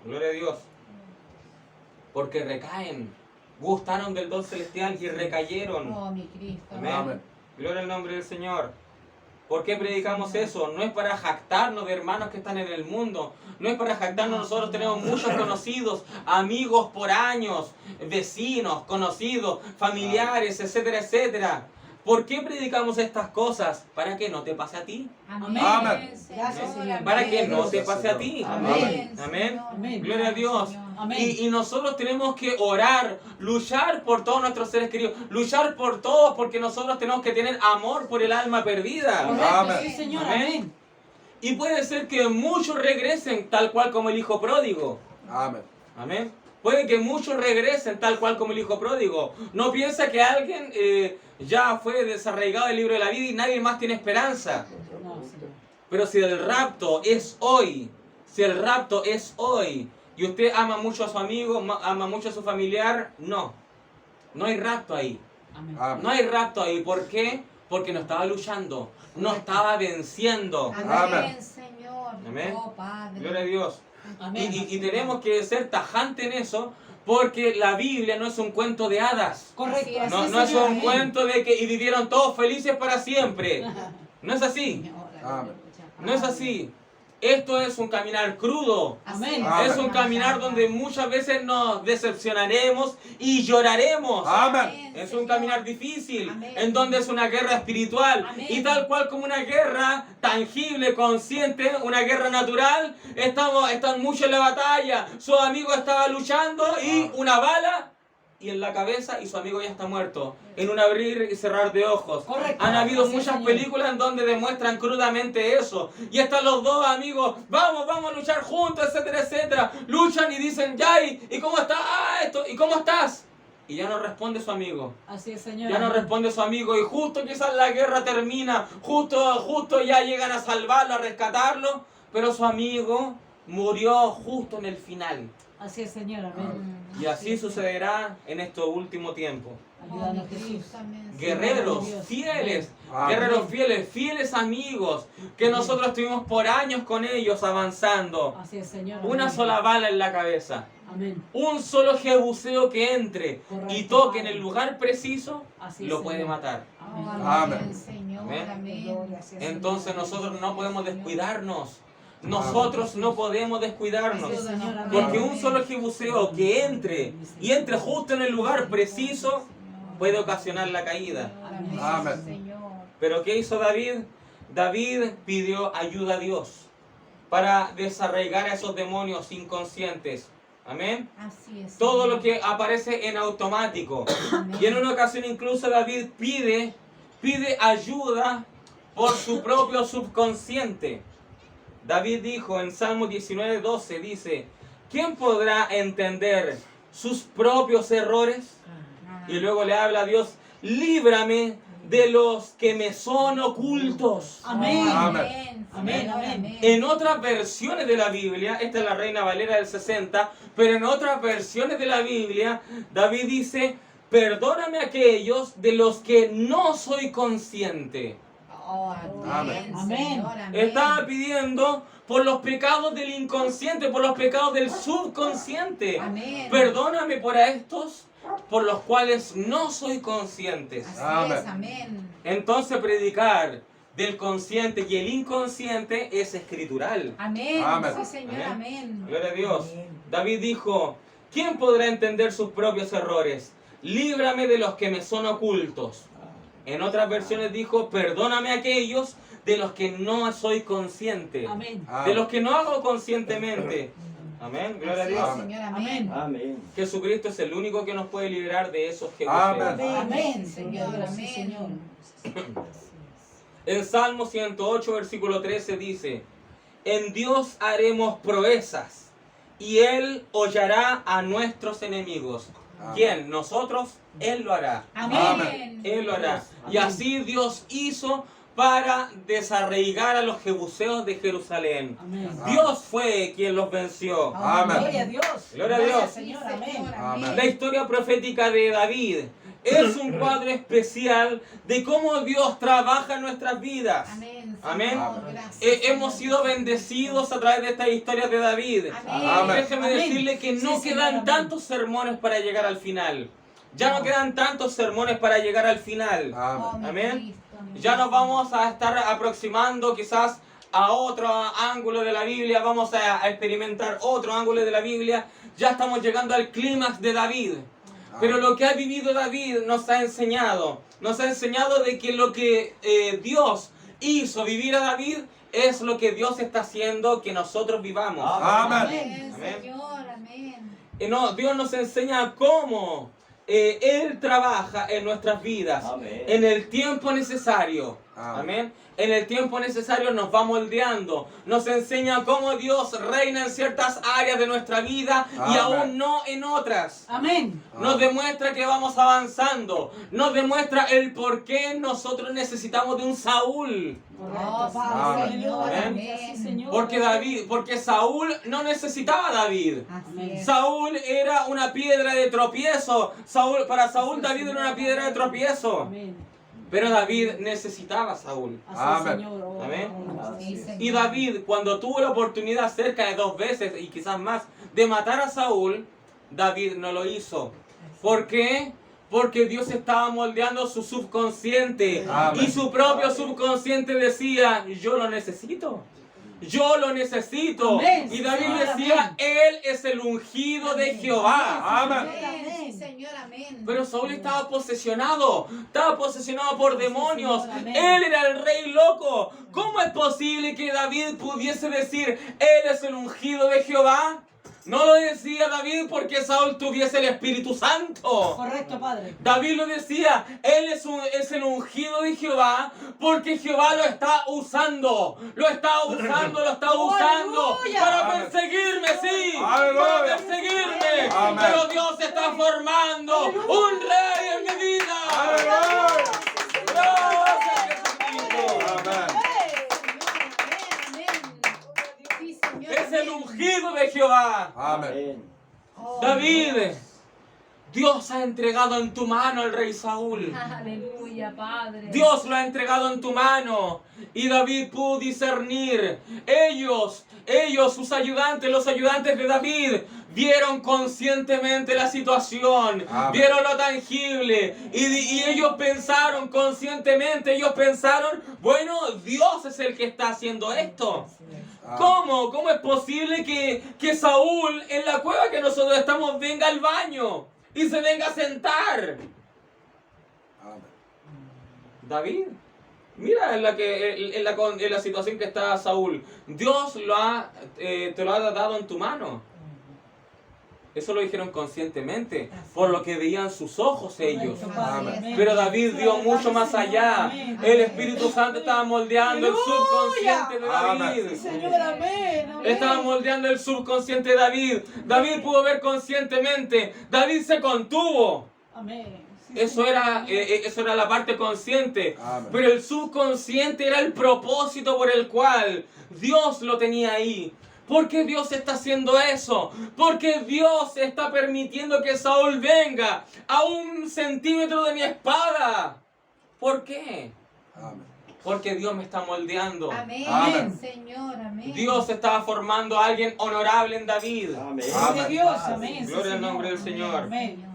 Gloria a Dios. Porque recaen. Gustaron del don celestial y recayeron. Oh, mi Cristo. Amén. Amén. Gloria al nombre del Señor. ¿Por qué predicamos eso? No es para jactarnos de hermanos que están en el mundo. No es para jactarnos. Nosotros tenemos muchos conocidos, amigos por años, vecinos, conocidos, familiares, etcétera, etcétera. ¿Por qué predicamos estas cosas? ¿Para que no te pase a ti? Amén. Amén. Gracias, Señor. Para que no te Gracias, pase a Señor. ti. Amén. Amén. Señor. Amén. Gloria a Dios. Señor. Amén. Y nosotros tenemos que orar, luchar por todos nuestros seres queridos, luchar por todos, porque nosotros tenemos que tener amor por el alma perdida. Correcto, Amén. sí, Señor. Amén. Amén. Y puede ser que muchos regresen tal cual como el hijo pródigo. Amén. Amén. Puede que muchos regresen tal cual como el hijo pródigo. No piensa que alguien ya fue desarraigado del libro de la vida y nadie más tiene esperanza. No, Señor. Pero si el rapto es hoy, si el rapto es hoy, y usted ama mucho a su amigo, ama mucho a su familiar, no. No hay rapto ahí. Amén. Amén. No hay rapto ahí. ¿Por qué? Porque no estaba luchando, no estaba venciendo. Amén, Amén. Señor. Amén. Oh, Padre. Gloria a Dios. Amén. Y tenemos que ser tajantes en eso, porque la Biblia no es un cuento de hadas. Correcto. Así No, así no es Señor. un Amén. cuento de que y vivieron todos felices para siempre. No es así. Señor, Amén. No es así. Esto es un caminar crudo. Amén. Es un caminar donde muchas veces nos decepcionaremos y lloraremos. Amén. Es un caminar difícil, Amén. en donde es una guerra espiritual. Amén. Y tal cual como una guerra tangible, consciente, una guerra natural, están muchos en la batalla. Su amigo estaba luchando y una bala y en la cabeza y su amigo ya está muerto. En un abrir y cerrar de ojos. Correcto. Han habido Así es, muchas Señor. películas en donde demuestran crudamente eso. Y están los dos amigos, vamos a luchar juntos, etcétera, etcétera. Luchan y dicen, ya, ¿y cómo está? Ah, esto, ¿y cómo estás? Y ya no responde su amigo. Así es, Señor. Ya no responde su amigo. Y justo quizás la guerra termina, justo ya llegan a salvarlo, a rescatarlo. Pero su amigo murió justo en el final. Así es, Señor. Amén. Y así sucederá en este último tiempo. Ayúdanos, Jesús. Guerreros Dios. fieles, Amén. guerreros fieles amigos, que nosotros estuvimos por años con ellos avanzando. Así es, Señor. Una Amén. sola bala en la cabeza, Amén. un solo jebuseo que entre Correcto. y toque en el lugar preciso, Así es, lo puede Señor. matar. Amén. Señor. Amén. Amén. Entonces nosotros no podemos descuidarnos. Nosotros no podemos descuidarnos. Así es, Señor. Amén. Porque un solo jebuseo que entre y entre justo en el lugar preciso puede ocasionar la caída. Amén. Señor. Pero ¿qué hizo David? David pidió ayuda a Dios para desarraigar a esos demonios inconscientes. Amén. Así es. Todo Señor. lo que aparece en automático. Amén. Y en una ocasión incluso David pide ayuda por su propio subconsciente. David dijo en Salmo 19:12, dice, ¿quién podrá entender sus propios errores? Y luego le habla a Dios, líbrame de los que me son ocultos. Amén. Amén. Amén, amén. En otras versiones de la Biblia, esta es la Reina Valera del 60, pero en otras versiones de la Biblia, David dice, perdóname a aquellos de los que no soy consciente. Oh, Amén. Amén. Señor, amén. Estaba pidiendo por los pecados del inconsciente, por los pecados del subconsciente. Amén. Perdóname por estos, por los cuales no soy consciente. Así Amén. es, amén. Entonces predicar del consciente y el inconsciente es escritural. Amén. Amén. Sí, Señor, amén. Gloria a Dios. David dijo, ¿quién podrá entender sus propios errores? Líbrame de los que me son ocultos. En otras versiones dijo, perdóname aquellos de los que no soy consciente. Amén. De los que no hago conscientemente. Amén. Gloria a Así Dios. es, Señor, amén. Amén. Jesucristo es el único que nos puede liberar de esos jebuseos. Amén. Amén, Señor, Sí, amén. Señor. En Salmo 108, versículo 13 dice, en Dios haremos proezas y Él hollará a nuestros enemigos. Amén. ¿Quién? Nosotros, Él lo hará. Amén. Él lo hará. Y así Dios hizo para desarraigar a los jebuseos de Jerusalén. Amén. Dios fue quien los venció. Amén. Gloria a Dios. Gloria a Dios. Gracias, Señor. Amén. Amén. La historia profética de David es un cuadro especial de cómo Dios trabaja en nuestras vidas. Amén. Amén. Señor, gracias, Hemos Señor. sido bendecidos a través de estas historias de David. Amén. Amén. Déjeme Amén. decirle que no Sí, Señor, quedan amén. tantos sermones para llegar al final. Ya no quedan tantos sermones para llegar al final. Amén. Oh, mi Amén. Cristo, mi Ya nos Dios. vamos a estar aproximando quizás a otro ángulo de la Biblia. Vamos a experimentar otro ángulo de la Biblia. Ya estamos llegando al clímax de David. Pero lo que ha vivido David nos ha enseñado de que lo que Dios hizo vivir a David es lo que Dios está haciendo que nosotros vivamos. Amén. Amén, Amén. Señor, amén. No, Dios nos enseña cómo Él trabaja en nuestras vidas, Amén. en el tiempo necesario. Amén. Amén. En el tiempo necesario nos va moldeando, nos enseña cómo Dios reina en ciertas áreas de nuestra vida y Amén. aún no en otras. Amén. Nos demuestra que vamos avanzando, nos demuestra el por qué nosotros necesitamos de un Saúl. Correcto, Oh, Padre. Amén. Señor. Amén. Sí, Señor. Porque Saúl no necesitaba a David. Así es. Saúl era una piedra de tropiezo. Para Saúl David era una piedra de tropiezo. Amén. Pero David necesitaba a Saúl. Así, Amén. Señor. Oh, Amén. Sí, Señor. Y David, cuando tuvo la oportunidad cerca de 2 veces y quizás más de matar a Saúl, David no lo hizo. ¿Por qué? Porque Dios estaba moldeando su subconsciente. Amén. Y su propio subconsciente decía, yo lo necesito. Yo lo necesito. Amén, Y David Señor, decía, amén. Él es el ungido de Jehová. Amén. Amén, sí, Señor, amén. Pero Saúl estaba posesionado por demonios. Señor, amén. Él era el rey loco. ¿Cómo es posible que David pudiese decir, Él es el ungido de Jehová? No lo decía David porque Saúl tuviese el Espíritu Santo. Correcto, Padre. David lo decía, Él es el ungido de Jehová porque Jehová lo está usando. Lo está usando ¡Aleluya! para Amén. perseguirme, sí. ¡Aleluya! Para perseguirme. Amén. Pero Dios está formando un rey en mi vida. Aleluya. Gracias, Jesucristo. Amén. Sí, Señor, Es el amén. ungido de Jehová. Amén. Oh, David, Dios ha entregado en tu mano al rey Saúl. Aleluya, Padre. Dios lo ha entregado en tu mano. Y David pudo discernir. Ellos, sus ayudantes, los ayudantes de David, vieron conscientemente la situación. Amén. Vieron lo tangible. Y ellos pensaron conscientemente, bueno, Dios es el que está haciendo esto. ¿Cómo? ¿Cómo es posible que Saúl en la cueva que nosotros estamos venga al baño y se venga a sentar? Amén. David, mira en la situación que está Saúl. Dios te lo ha dado en tu mano. Eso lo dijeron conscientemente, por lo que veían sus ojos ellos. Correcto, Padre. Amén. Pero David dio mucho más allá. Amén. El Espíritu Santo estaba moldeando el ¡Aleluya! subconsciente de Amén. David. Sí, Señor, amén. Amén. Estaba moldeando el subconsciente de David. David pudo ver conscientemente. David se contuvo. Amén. Sí, Eso Señor. era la parte consciente. Amén. Pero el subconsciente era el propósito por el cual Dios lo tenía ahí. ¿Por qué Dios está haciendo eso? Porque Dios está permitiendo que Saúl venga a 1 centímetro de mi espada. ¿Por qué? Amén. Porque Dios me está moldeando. Amén, Amén. Señor, amén. Dios estaba formando a alguien honorable en David. Amén. Gloria a Dios, amén. Sí, Gloria al Señor. nombre del Señor. Amén.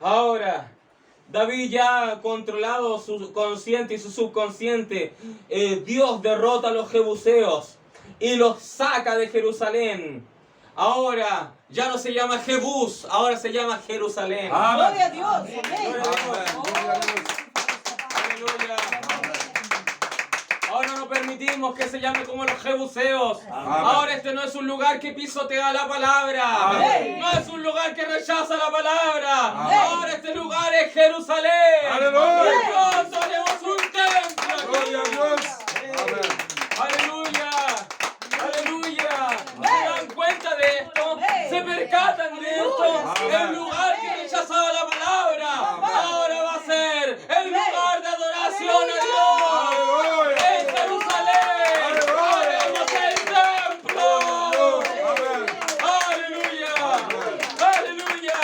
Ahora, David ya ha controlado su consciente y su subconsciente. Dios derrota a los jebuseos y los saca de Jerusalén. Ahora ya no se llama Jebús, ahora se llama Jerusalén. Gloria a Dios. Amén. Gloria a Dios. Aleluya. Ahora no permitimos que se llame como los jebuseos. Ahora este no es un lugar que pisotea la palabra. Amén. No es un lugar que rechaza la palabra. Amén. Ahora este lugar es Jerusalén. Aleluya. Y pronto haremos un templo. Gloria a Dios. Amén. Aleluya. Aleluya. ¿Se dan cuenta de esto? ¿Se percatan de esto? El lugar que rechazaba la palabra ahora va a ser el lugar de adoración a Dios. Aleluya. En Jerusalén haremos el templo. Amén. Aleluya. Aleluya.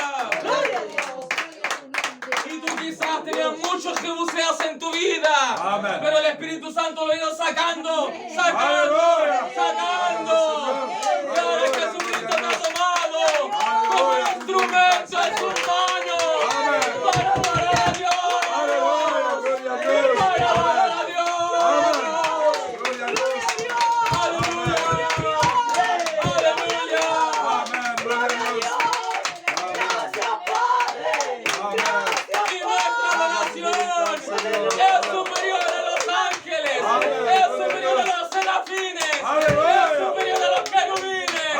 Y tú quizás tenías muchos jebuseos en tu vida. Amén. Pero el Espíritu Santo lo ha ido sacando. Aleluya. Sacando. Y ahora Jesucristo te ha tomado como un instrumento en sus manos para adorar a Dios. Aleluya. Gloria a Dios. Para adorar a Dios. Amén. Gloria a Dios. Aleluya. Aleluya. Amén. Gloria a Dios. Amén. Y nuestra adoración es superior a los ángeles, es superior a los serafines, es superior a los querubines,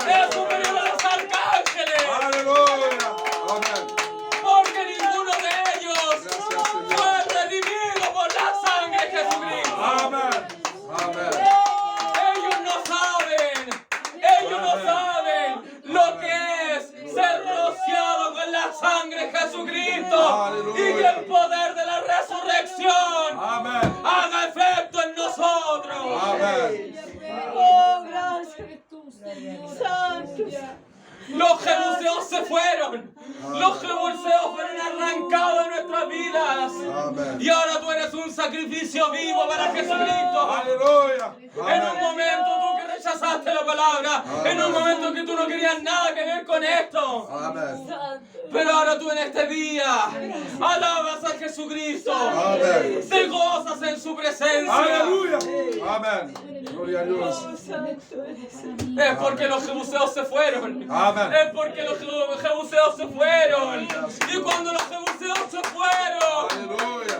es superior a los arcángeles, Aleluya. Amén. porque ninguno de ellos Gracias, Señor. fue redimido por la sangre de Jesucristo. Amén. Amén. Ellos no saben lo que es ser rociado con la sangre de Jesucristo Aleluya. y que el poder de la resurrección Amén. haga efecto en nosotros. Amén. Oh, gracias. Santo. Los jebuseos se fueron. Los jebuseos fueron arrancados de nuestras vidas. Amén. Y ahora tú eres un sacrificio vivo para Jesucristo. Aleluya. En un momento tú que rechazaste la palabra, en un momento que tú no querías nada que ver con esto. Amén. Pero ahora tú en este día alabas a Jesucristo. Amén. Te gozas en su presencia. Aleluya. Amén. Gloria a Dios. Es porque los jebuseos se fueron. Amén. Es porque los jebuseos se fueron. Y cuando los jebuseos se fueron, Aleluya.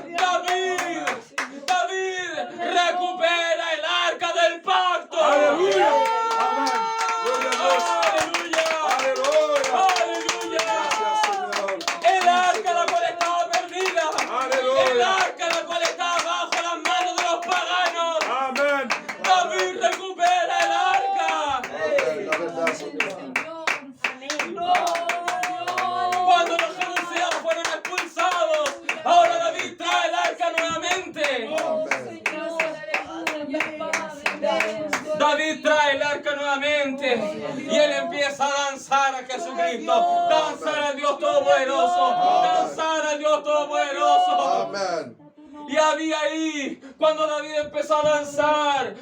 David recupera el arca del pacto. Aleluya. Amén. Gloria a Dios. Aleluya. Aleluya. Aleluya. Gracias, Señor. El arca la cual estaba perdida. Aleluya. El arca la cual estaba bajo las manos de los paganos. Amén. David recupera el arca. Amén. La verdad, Señor. Cuando los jebuseos fueron expulsados, ahora David trae el arca nuevamente. Amén. David trae el arca nuevamente y él empieza a danzar a Jesucristo, danzar al Dios Todopoderoso, danzar al Dios Todopoderoso. Amén. Y había ahí, cuando David empezó a danzar,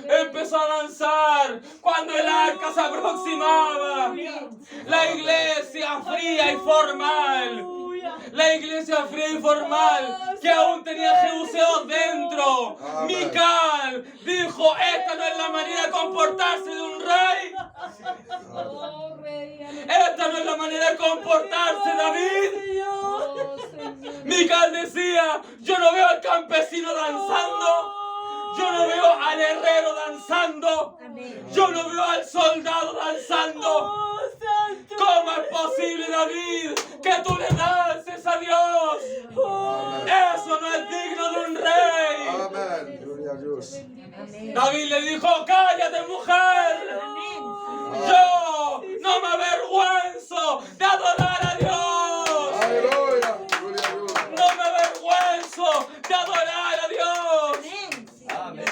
cuando el arca se aproximaba, la iglesia fría y formal, que aún tenía jebuseos dentro, Amén. Mical dijo, esta no es la manera de comportarse de un rey, esta no es la manera de comportarse, David. Mical decía, yo no veo al campesino danzando, yo no veo al herrero danzando, yo no veo al soldado danzando. ¿Cómo es posible, David, que tú le dances a Dios? Eso no es digno de un rey. Amén. Gloria a Dios. David le dijo, cállate, mujer. Yo no me avergüenzo de adorar a Dios. Aleluya. Gloria a Dios. No me avergüenzo de adorar a Dios. Amén.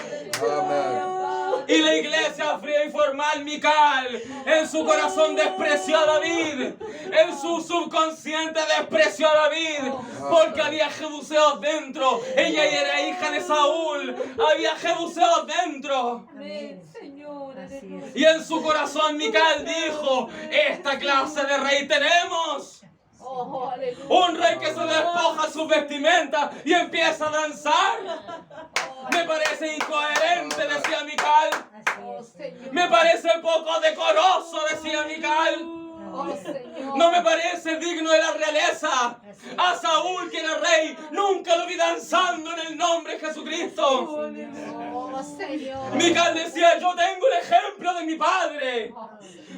Y la iglesia fría y formal, Mical, en su corazón despreció a David, en su subconsciente despreció a David, porque había jebuseos dentro. Ella era hija de Saúl, había jebuseos dentro. Y en su corazón Mical dijo, esta clase de rey tenemos. Un rey que se despoja sus vestimentas y empieza a danzar. Me parece incoherente, decía Mical. Así es. Me parece poco decoroso, decía Mical. No me parece digno de la realeza. A Saúl, que era rey, nunca lo vi danzando en el nombre de Jesucristo. Oh, Señor. Mical decía, yo tengo el ejemplo de mi padre.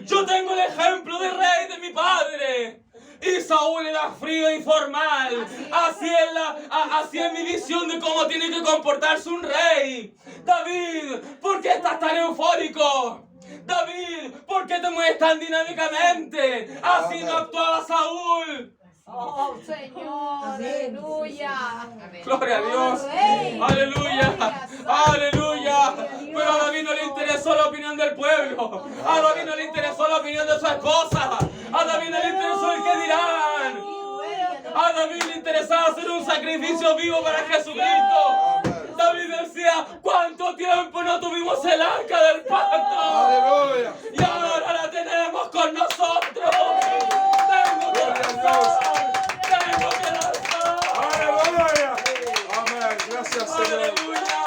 Yo tengo el ejemplo de rey de mi padre. Y Saúl era frío y formal. Así es mi visión de cómo tiene que comportarse un rey. David, ¿por qué estás tan eufórico? David, ¿por qué te mueves tan dinámicamente? Así no actuaba Saúl. Oh, Señor. Aleluya. Gloria a Dios. Rey. Aleluya. Aleluya. Pero a David no le interesó la opinión del pueblo. A David no le interesó la opinión de su esposa. A David no le interesó el que dirán. A David le interesaba hacer un sacrificio vivo para Jesucristo. David decía, ¿cuánto tiempo no tuvimos el arca del pacto? Aleluya. Y ahora la tenemos con nosotros. Tengo que danzar. Tengo que danzar. Aleluya. Amén. Gracias, Señor. Aleluya.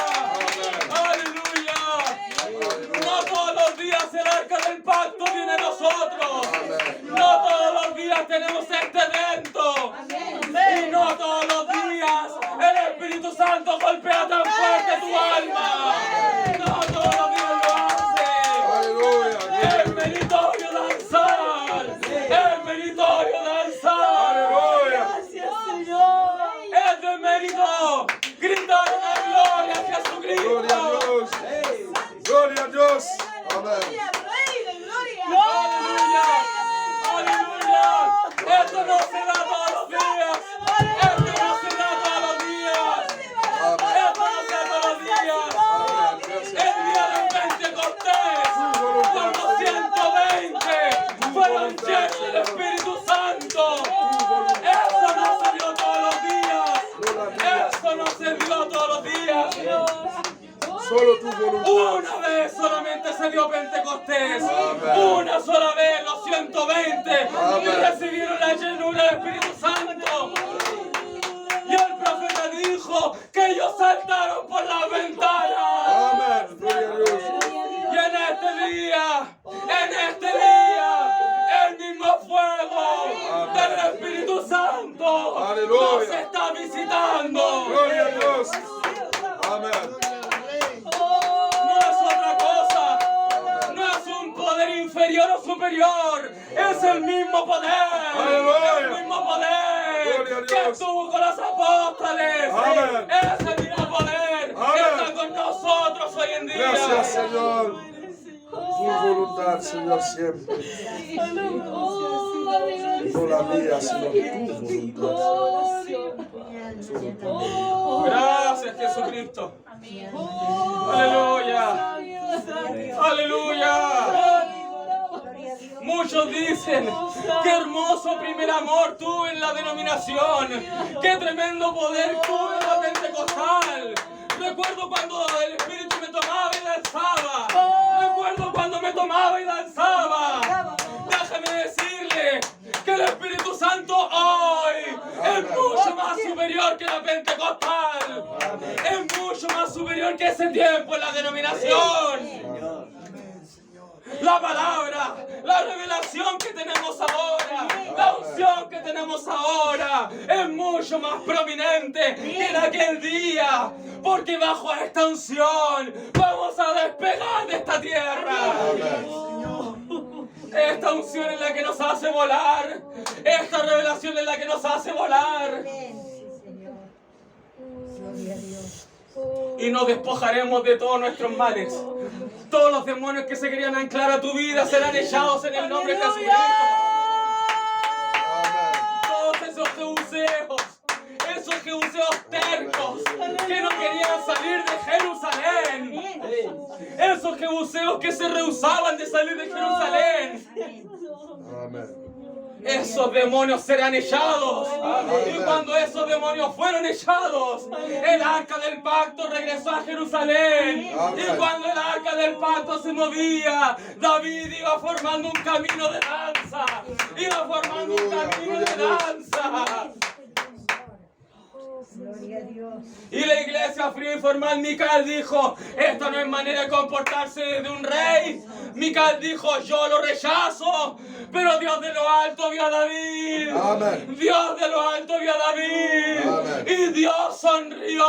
Amén. Aleluya. No todos los días el arca del pacto viene a nosotros. Amén. No todos los días tenemos este evento. Y no todos los días el Espíritu Santo golpea tan fuerte tu alma. No todos los días lo hace. Aleluya. Es meritorio danzar. Es meritorio danzar. Aleluya. Gracias, Señor. Es de mérito gritar una gloria a Jesucristo. Gloria a Dios. Gloria a Dios. Amén. Aleluya. Aleluya. Esto no se da todos los días. Esto no se da todos los días. Amén. Esto no se da todos los días. Amén. Gracias. El día del Pentecostés, cuando 120 fueron llenos del Espíritu Santo. Eso no se dio todos los días. Eso no se dio todos los días. Solo tu voluntad. Una vez solamente se dio Pentecostés. Amén. Una sola vez los 120 y Amén. recibieron la llenura del Espíritu Santo. Y el profeta dijo que ellos saltaron por las ventanas. Amén. Gloria a Dios. Y en este día, el mismo fuego del Espíritu Santo Aleluya. nos está visitando. Gloria a Dios. Amén. No es otra cosa, no es un poder inferior o superior, es el mismo poder, Aleluya. el mismo poder Gloria a que Dios. estuvo con los apóstoles, Amén. ese mismo poder Amén. está con nosotros hoy en día. Gracias, Señor. Tu voluntad, Señor, siempre. No la mía, sino tu voluntad. Gracias, Jesucristo. Aleluya. Aleluya. Muchos dicen, qué hermoso primer amor tuve en la denominación, qué tremendo poder tuve en la Pentecostal. Recuerdo cuando el Espíritu me tomaba y danzaba. Recuerdo cuando me tomaba y danzaba. Déjame decirle que el Espíritu Santo hoy es mucho más superior que la Pentecostal. Es mucho más superior que ese tiempo en la denominación. La palabra, la revelación que tenemos ahora, la unción que tenemos ahora es mucho más prominente que en aquel día, porque bajo esta unción vamos a despegar de esta tierra. Esta unción es la que nos hace volar, esta revelación es la que nos hace volar. Y nos despojaremos de todos nuestros males. Todos los demonios que se querían anclar a tu vida serán echados en el nombre de Jesucristo. Todos esos jebuseos tercos que no querían salir de Jerusalén. Esos jebuseos que se rehusaban de salir de Jerusalén. Amén. Esos demonios serán echados. Y cuando esos demonios fueron echados, el arca del pacto regresó a Jerusalén. Y cuando el arca del pacto se movía, David iba formando un camino de danza. Iba formando un camino de danza. Y la iglesia fría y formal, Micael dijo, esta no es manera de comportarse de un rey. Micael dijo, yo lo rechazo. Pero Dios de lo alto vio a David. Amén. Dios de lo alto vio a David. Amén. Y Dios sonrió.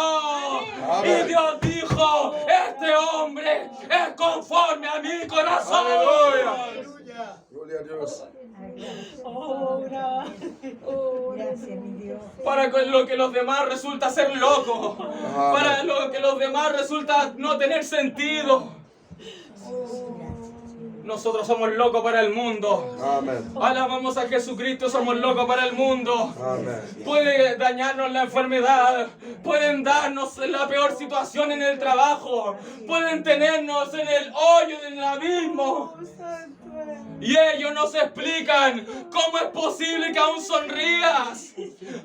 Amén. Y Dios dijo, este hombre es conforme a mi corazón. Aleluya. Gloria a Dios. Gracias, mi Dios. Para lo que los demás resulta ser loco. Para lo que los demás resulta no tener sentido. Nosotros somos locos para el mundo. Amén. Alabamos a Jesucristo, somos locos para el mundo. Amén. Puede dañarnos la enfermedad, pueden darnos la peor situación en el trabajo, pueden tenernos en el hoyo del abismo. Y ellos nos explican cómo es posible que aún sonrías,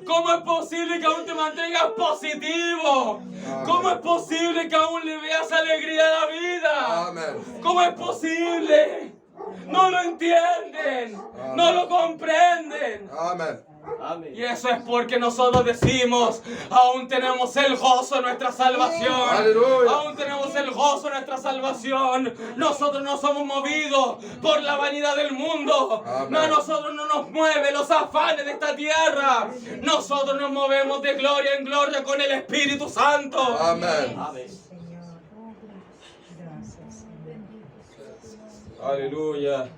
cómo es posible que aún te mantengas positivo, cómo es posible que aún le veas alegría a la vida. Amén. ¿Cómo es posible? No lo entienden, no lo comprenden. Amén. Y eso es porque nosotros decimos, aún tenemos el gozo de nuestra salvación. Aleluya. Aún tenemos el gozo de nuestra salvación. Nosotros no somos movidos por la vanidad del mundo. Amén. No, a nosotros no nos mueven los afanes de esta tierra. Nosotros nos movemos de gloria en gloria con el Espíritu Santo. Amén. Señor. Gracias, Señor. Aleluya.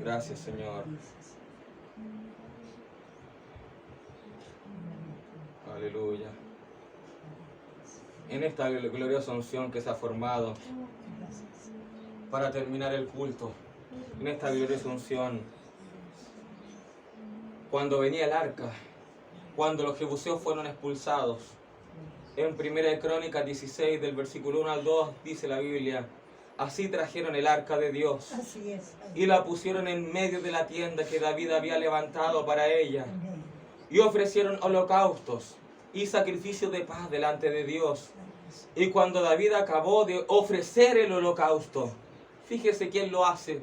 Gracias, Señor. Aleluya. En esta gloriosa unción que se ha formado para terminar el culto, en esta gloriosa unción, cuando venía el arca, cuando los jebuseos fueron expulsados, en 1 Crónicas 16, del versículo 1 al 2, dice la Biblia, así trajeron el arca de Dios Así es. y la pusieron en medio de la tienda que David había levantado para ella. Amén. Y ofrecieron holocaustos y sacrificios de paz delante de Dios. Y cuando David acabó de ofrecer el holocausto, fíjese quién lo hace.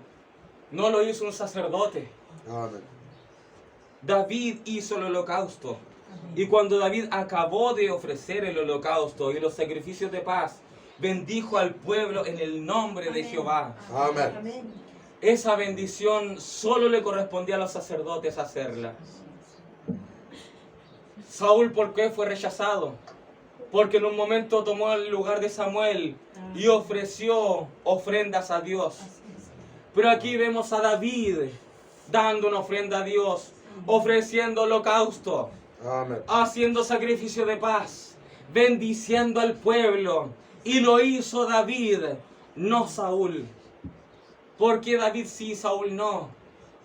No lo hizo un sacerdote. Amén. David hizo el holocausto. Y cuando David acabó de ofrecer el holocausto y los sacrificios de paz, bendijo al pueblo en el nombre de Jehová. Amén. Amén. Esa bendición solo le correspondía a los sacerdotes hacerla. Saúl, ¿por qué fue rechazado? Porque en un momento tomó el lugar de Samuel y ofreció ofrendas a Dios. Pero aquí vemos a David dando una ofrenda a Dios, ofreciendo holocausto, Amén. haciendo sacrificio de paz, bendiciendo al pueblo. Y lo hizo David, no Saúl. ¿Por qué David sí, Saúl no?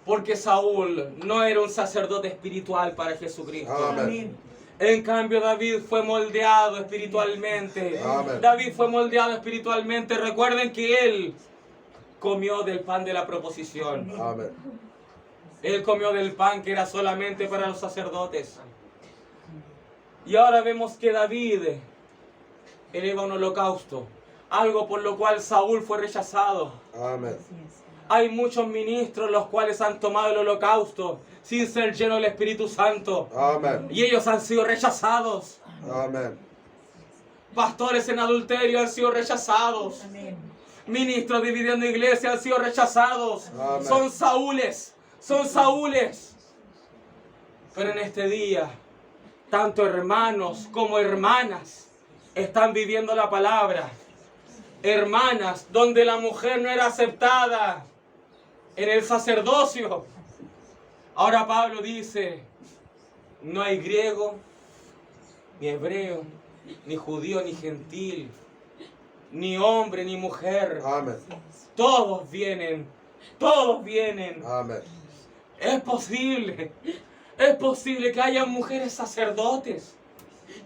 Porque Saúl no era un sacerdote espiritual para Jesucristo. Amén. En cambio, David fue moldeado espiritualmente. Amén. David fue moldeado espiritualmente. Recuerden que él comió del pan de la proposición. Amén. Él comió del pan que era solamente para los sacerdotes. Y ahora vemos que David eleva un holocausto, algo por lo cual Saúl fue rechazado. Amén. Hay muchos ministros los cuales han tomado el holocausto sin ser llenos del Espíritu Santo. Amén. Y ellos han sido rechazados. Amén. Pastores en adulterio han sido rechazados. Amén. Ministros dividiendo iglesia han sido rechazados. Amén. Son Saúles. Son Saúles. Pero en este día, tanto hermanos como hermanas están viviendo la palabra. Hermanas, donde la mujer no era aceptada en el sacerdocio. Ahora Pablo dice, no hay griego, ni hebreo, ni judío, ni gentil, ni hombre, ni mujer. Amén. Todos vienen, todos vienen. Amén. Es posible que haya mujeres sacerdotes.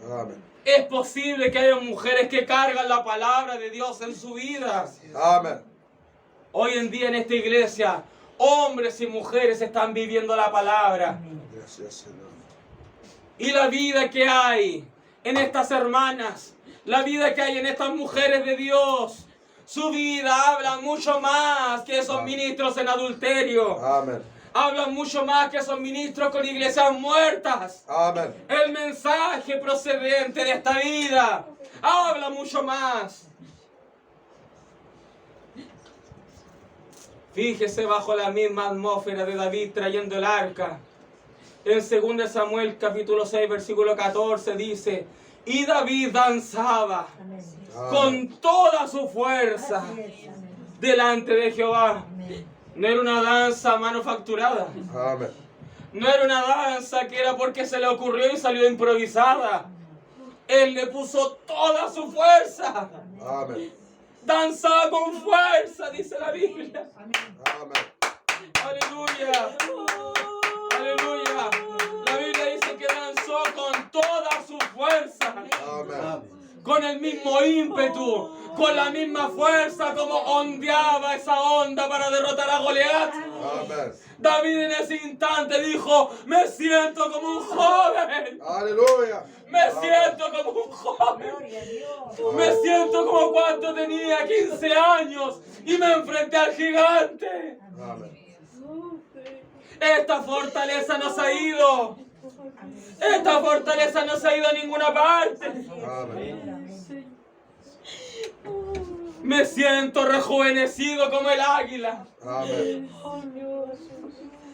Amén. Es posible que haya mujeres que cargan la palabra de Dios en su vida. Amén. Hoy en día en esta iglesia, hombres y mujeres están viviendo la palabra. Gracias, Señor. Y la vida que hay en estas hermanas, la vida que hay en estas mujeres de Dios, su vida habla mucho más que esos ministros en adulterio. Amén. hablan mucho más que esos ministros con iglesias muertas. Amén. El mensaje procedente de esta vida habla mucho más. Fíjese bajo la misma atmósfera de David trayendo el arca. En 2 Samuel capítulo 6 versículo 14 dice: y David danzaba Amén. con toda su fuerza Así es. Amén. delante de Jehová. Amén. No era una danza manufacturada. Amén. No era una danza que era porque se le ocurrió y salió improvisada. Él le puso toda su fuerza. Amén. Danzaba con fuerza, dice la Biblia. Amén. Aleluya. Aleluya. La Biblia dice que danzó con toda su fuerza. Amén. Con el mismo ímpetu, con la misma fuerza como ondeaba esa onda para derrotar a Goliat. Amén. David en ese instante dijo: me siento como un joven. Aleluya. Me siento como un joven. Gloria a Dios. Me siento como cuando tenía 15 años y me enfrenté al gigante. Amén. Esta fortaleza no se ha ido. Esta fortaleza no se ha ido a ninguna parte. Amén. Me siento rejuvenecido como el águila. Amén.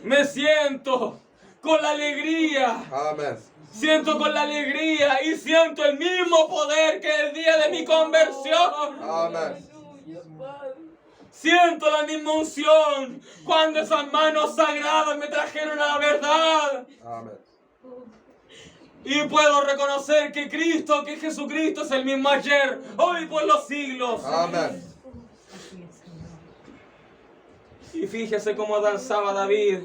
Me siento con la alegría. Amén. Siento con la alegría y siento el mismo poder que el día de mi conversión. Amén. Siento la misma unción cuando esas manos sagradas me trajeron a la verdad. Amén. Y puedo reconocer que Cristo, que Jesucristo es el mismo ayer, hoy por los siglos. Amén. Así es, Señor. Y fíjese cómo danzaba David.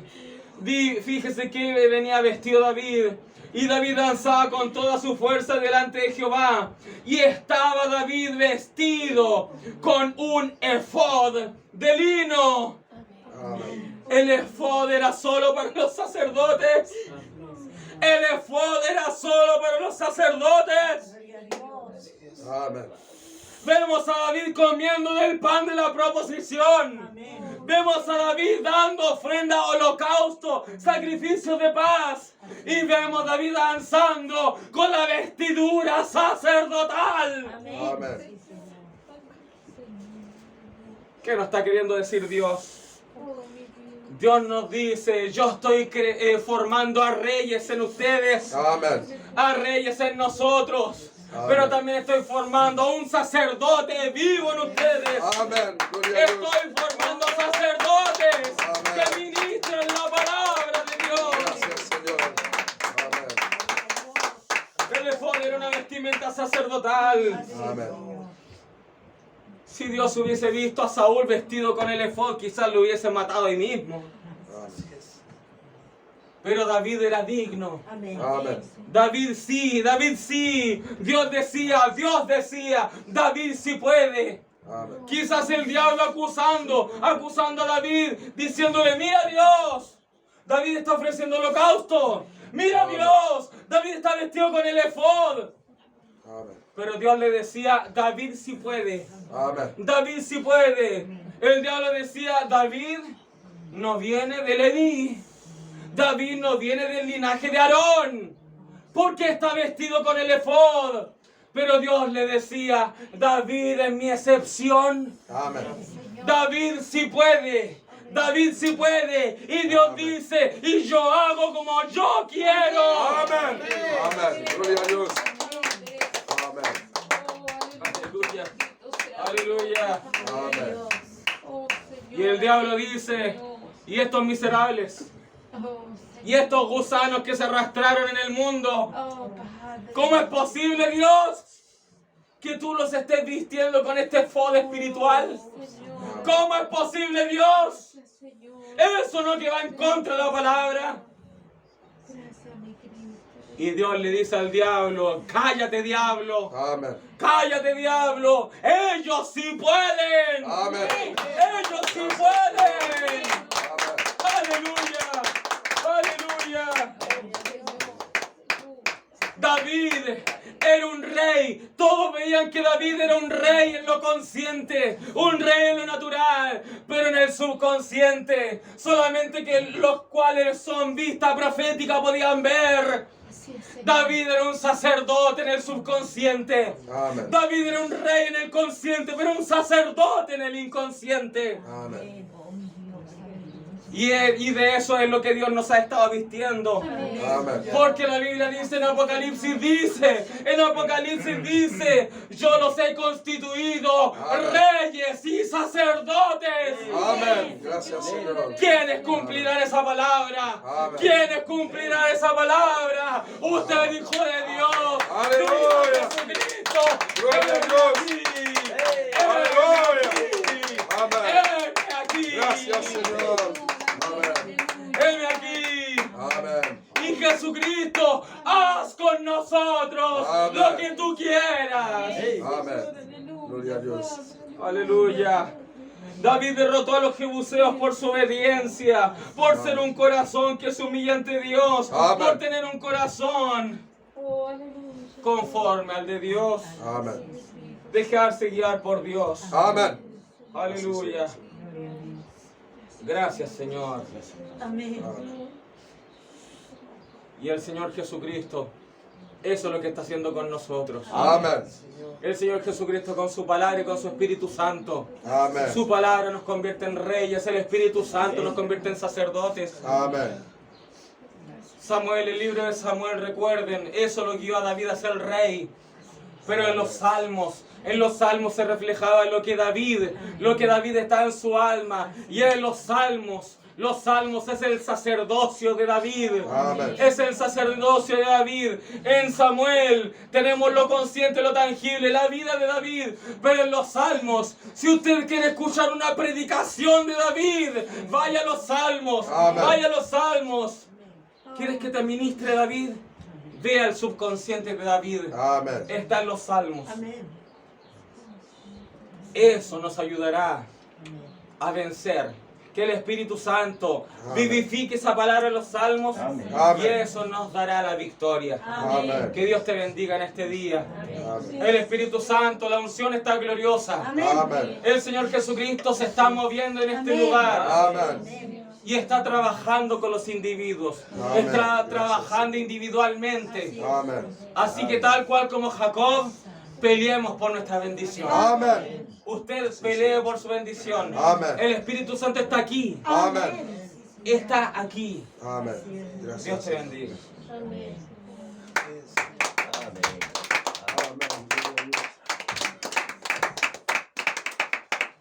Fíjese que venía vestido David. Y David danzaba con toda su fuerza delante de Jehová. Y estaba David vestido con un efod de lino. Amén. El efod era solo para los sacerdotes. El efod era solo para los sacerdotes. Gloria a Dios. Amén. Vemos a David comiendo del pan de la proposición. Amén. Vemos a David dando ofrenda, holocausto, sacrificios de paz. Y vemos a David danzando con la vestidura sacerdotal. Amén. ¿Qué nos está queriendo decir Dios? Dios nos dice: yo estoy formando a reyes en ustedes, Amén. a reyes en nosotros. Amén. Pero también estoy formando a un sacerdote vivo en ustedes. Amén. Gloria a Dios. Estoy formando sacerdotes Amén. que ministren la palabra de Dios. Gracias, Señor. Amén. El efod era una vestimenta sacerdotal. Amén. Si Dios hubiese visto a Saúl vestido con el efod, quizás lo hubiese matado ahí mismo. Amén. Pero David era digno. Amén. Amén. David sí, David sí. Dios decía, David sí puede. Amén. Quizás el diablo acusando a David, diciéndole: mira Dios, David está ofreciendo holocausto. Mira Dios, David está vestido con el efod. Amén. Pero Dios le decía: David sí puede. Amén. David sí puede. El diablo decía: David no viene de Leví. David no viene del linaje de Aarón. ¿Por qué está vestido con el efod? Pero Dios le decía: David es mi excepción. Amén. David sí puede. David sí puede. Y Dios Amén. dice: y yo hago como yo quiero. Amén. Amén. Gloria a Dios. Amén. Aleluya. Aleluya. Amén. Y el diablo dice: y estos miserables, y estos gusanos que se arrastraron en el mundo, ¿cómo es posible, Dios, que tú los estés vistiendo con este efod espiritual? ¿Cómo es posible, Dios? Eso no que va en contra de la palabra. Y Dios le dice al diablo: cállate, diablo. Amén. Cállate, diablo. Ellos sí pueden. Amén. Ellos sí pueden. Amén. Aleluya. Aleluya. David era un rey. Todos veían que David era un rey en lo consciente, un rey en lo natural, pero en el subconsciente, solamente que los cuales son vista profética podían ver. David era un sacerdote en el subconsciente. Amén. David era un rey en el consciente, pero un sacerdote en el inconsciente. Amén. Y de eso es lo que Dios nos ha estado vistiendo. Amén. Porque la Biblia dice en Apocalipsis, dice, yo los he constituido Amén. reyes y sacerdotes. Amén. Gracias, Señor. ¿Quiénes cumplirán esa palabra? Amén. ¿Quiénes cumplirán esa palabra? Usted, hijo de Dios. Aleluya. Jesucristo. Gloria a Dios. Aleluya. Amén. Heme aquí. Gracias, Señor. Amén. Heme aquí. Amén. Y Jesucristo, haz con nosotros Amén. lo que tú quieras. Amén. Gloria a Dios. Aleluya. David derrotó a los jebuseos por su obediencia, por ser un corazón que se humilla ante Dios, Amén. por tener un corazón conforme al de Dios, Amén. dejarse guiar por Dios. Amén. Aleluya. Gracias, Señor. Amén. Y el Señor Jesucristo, eso es lo que está haciendo con nosotros. Amén. El Señor Jesucristo con su palabra y con su Espíritu Santo. Amén. Su palabra nos convierte en reyes, el Espíritu Santo nos convierte en sacerdotes. Amén. Samuel, el libro de Samuel, recuerden, eso lo guió a David a ser rey. Pero en los salmos se reflejaba lo que David está en su alma. Y en los salmos es el sacerdocio de David. Amén. Es el sacerdocio de David. En Samuel tenemos lo consciente, lo tangible, la vida de David. Pero en los salmos, si usted quiere escuchar una predicación de David, vaya a los salmos. Amén. Vaya a los salmos. ¿Quieres que te ministre David? Vea el subconsciente de David. Amén. Está en los salmos. Amén. Eso nos ayudará a vencer. Que el Espíritu Santo Amén. vivifique esa palabra en los salmos. Amén. Y eso nos dará la victoria. Amén. Que Dios te bendiga en este día. Amén. El Espíritu Santo, la unción está gloriosa. Amén. El Señor Jesucristo se está moviendo en este Amén. lugar. Amén. Y está trabajando con los individuos. Amén. Está Gracias. trabajando individualmente. Amén. Así que tal cual como Jacob, peleemos por nuestra bendición. Amén. Usted pelee por su bendición. Amén. El Espíritu Santo está aquí. Amén. Está aquí. Amén. Gracias. Dios te bendiga. Amén.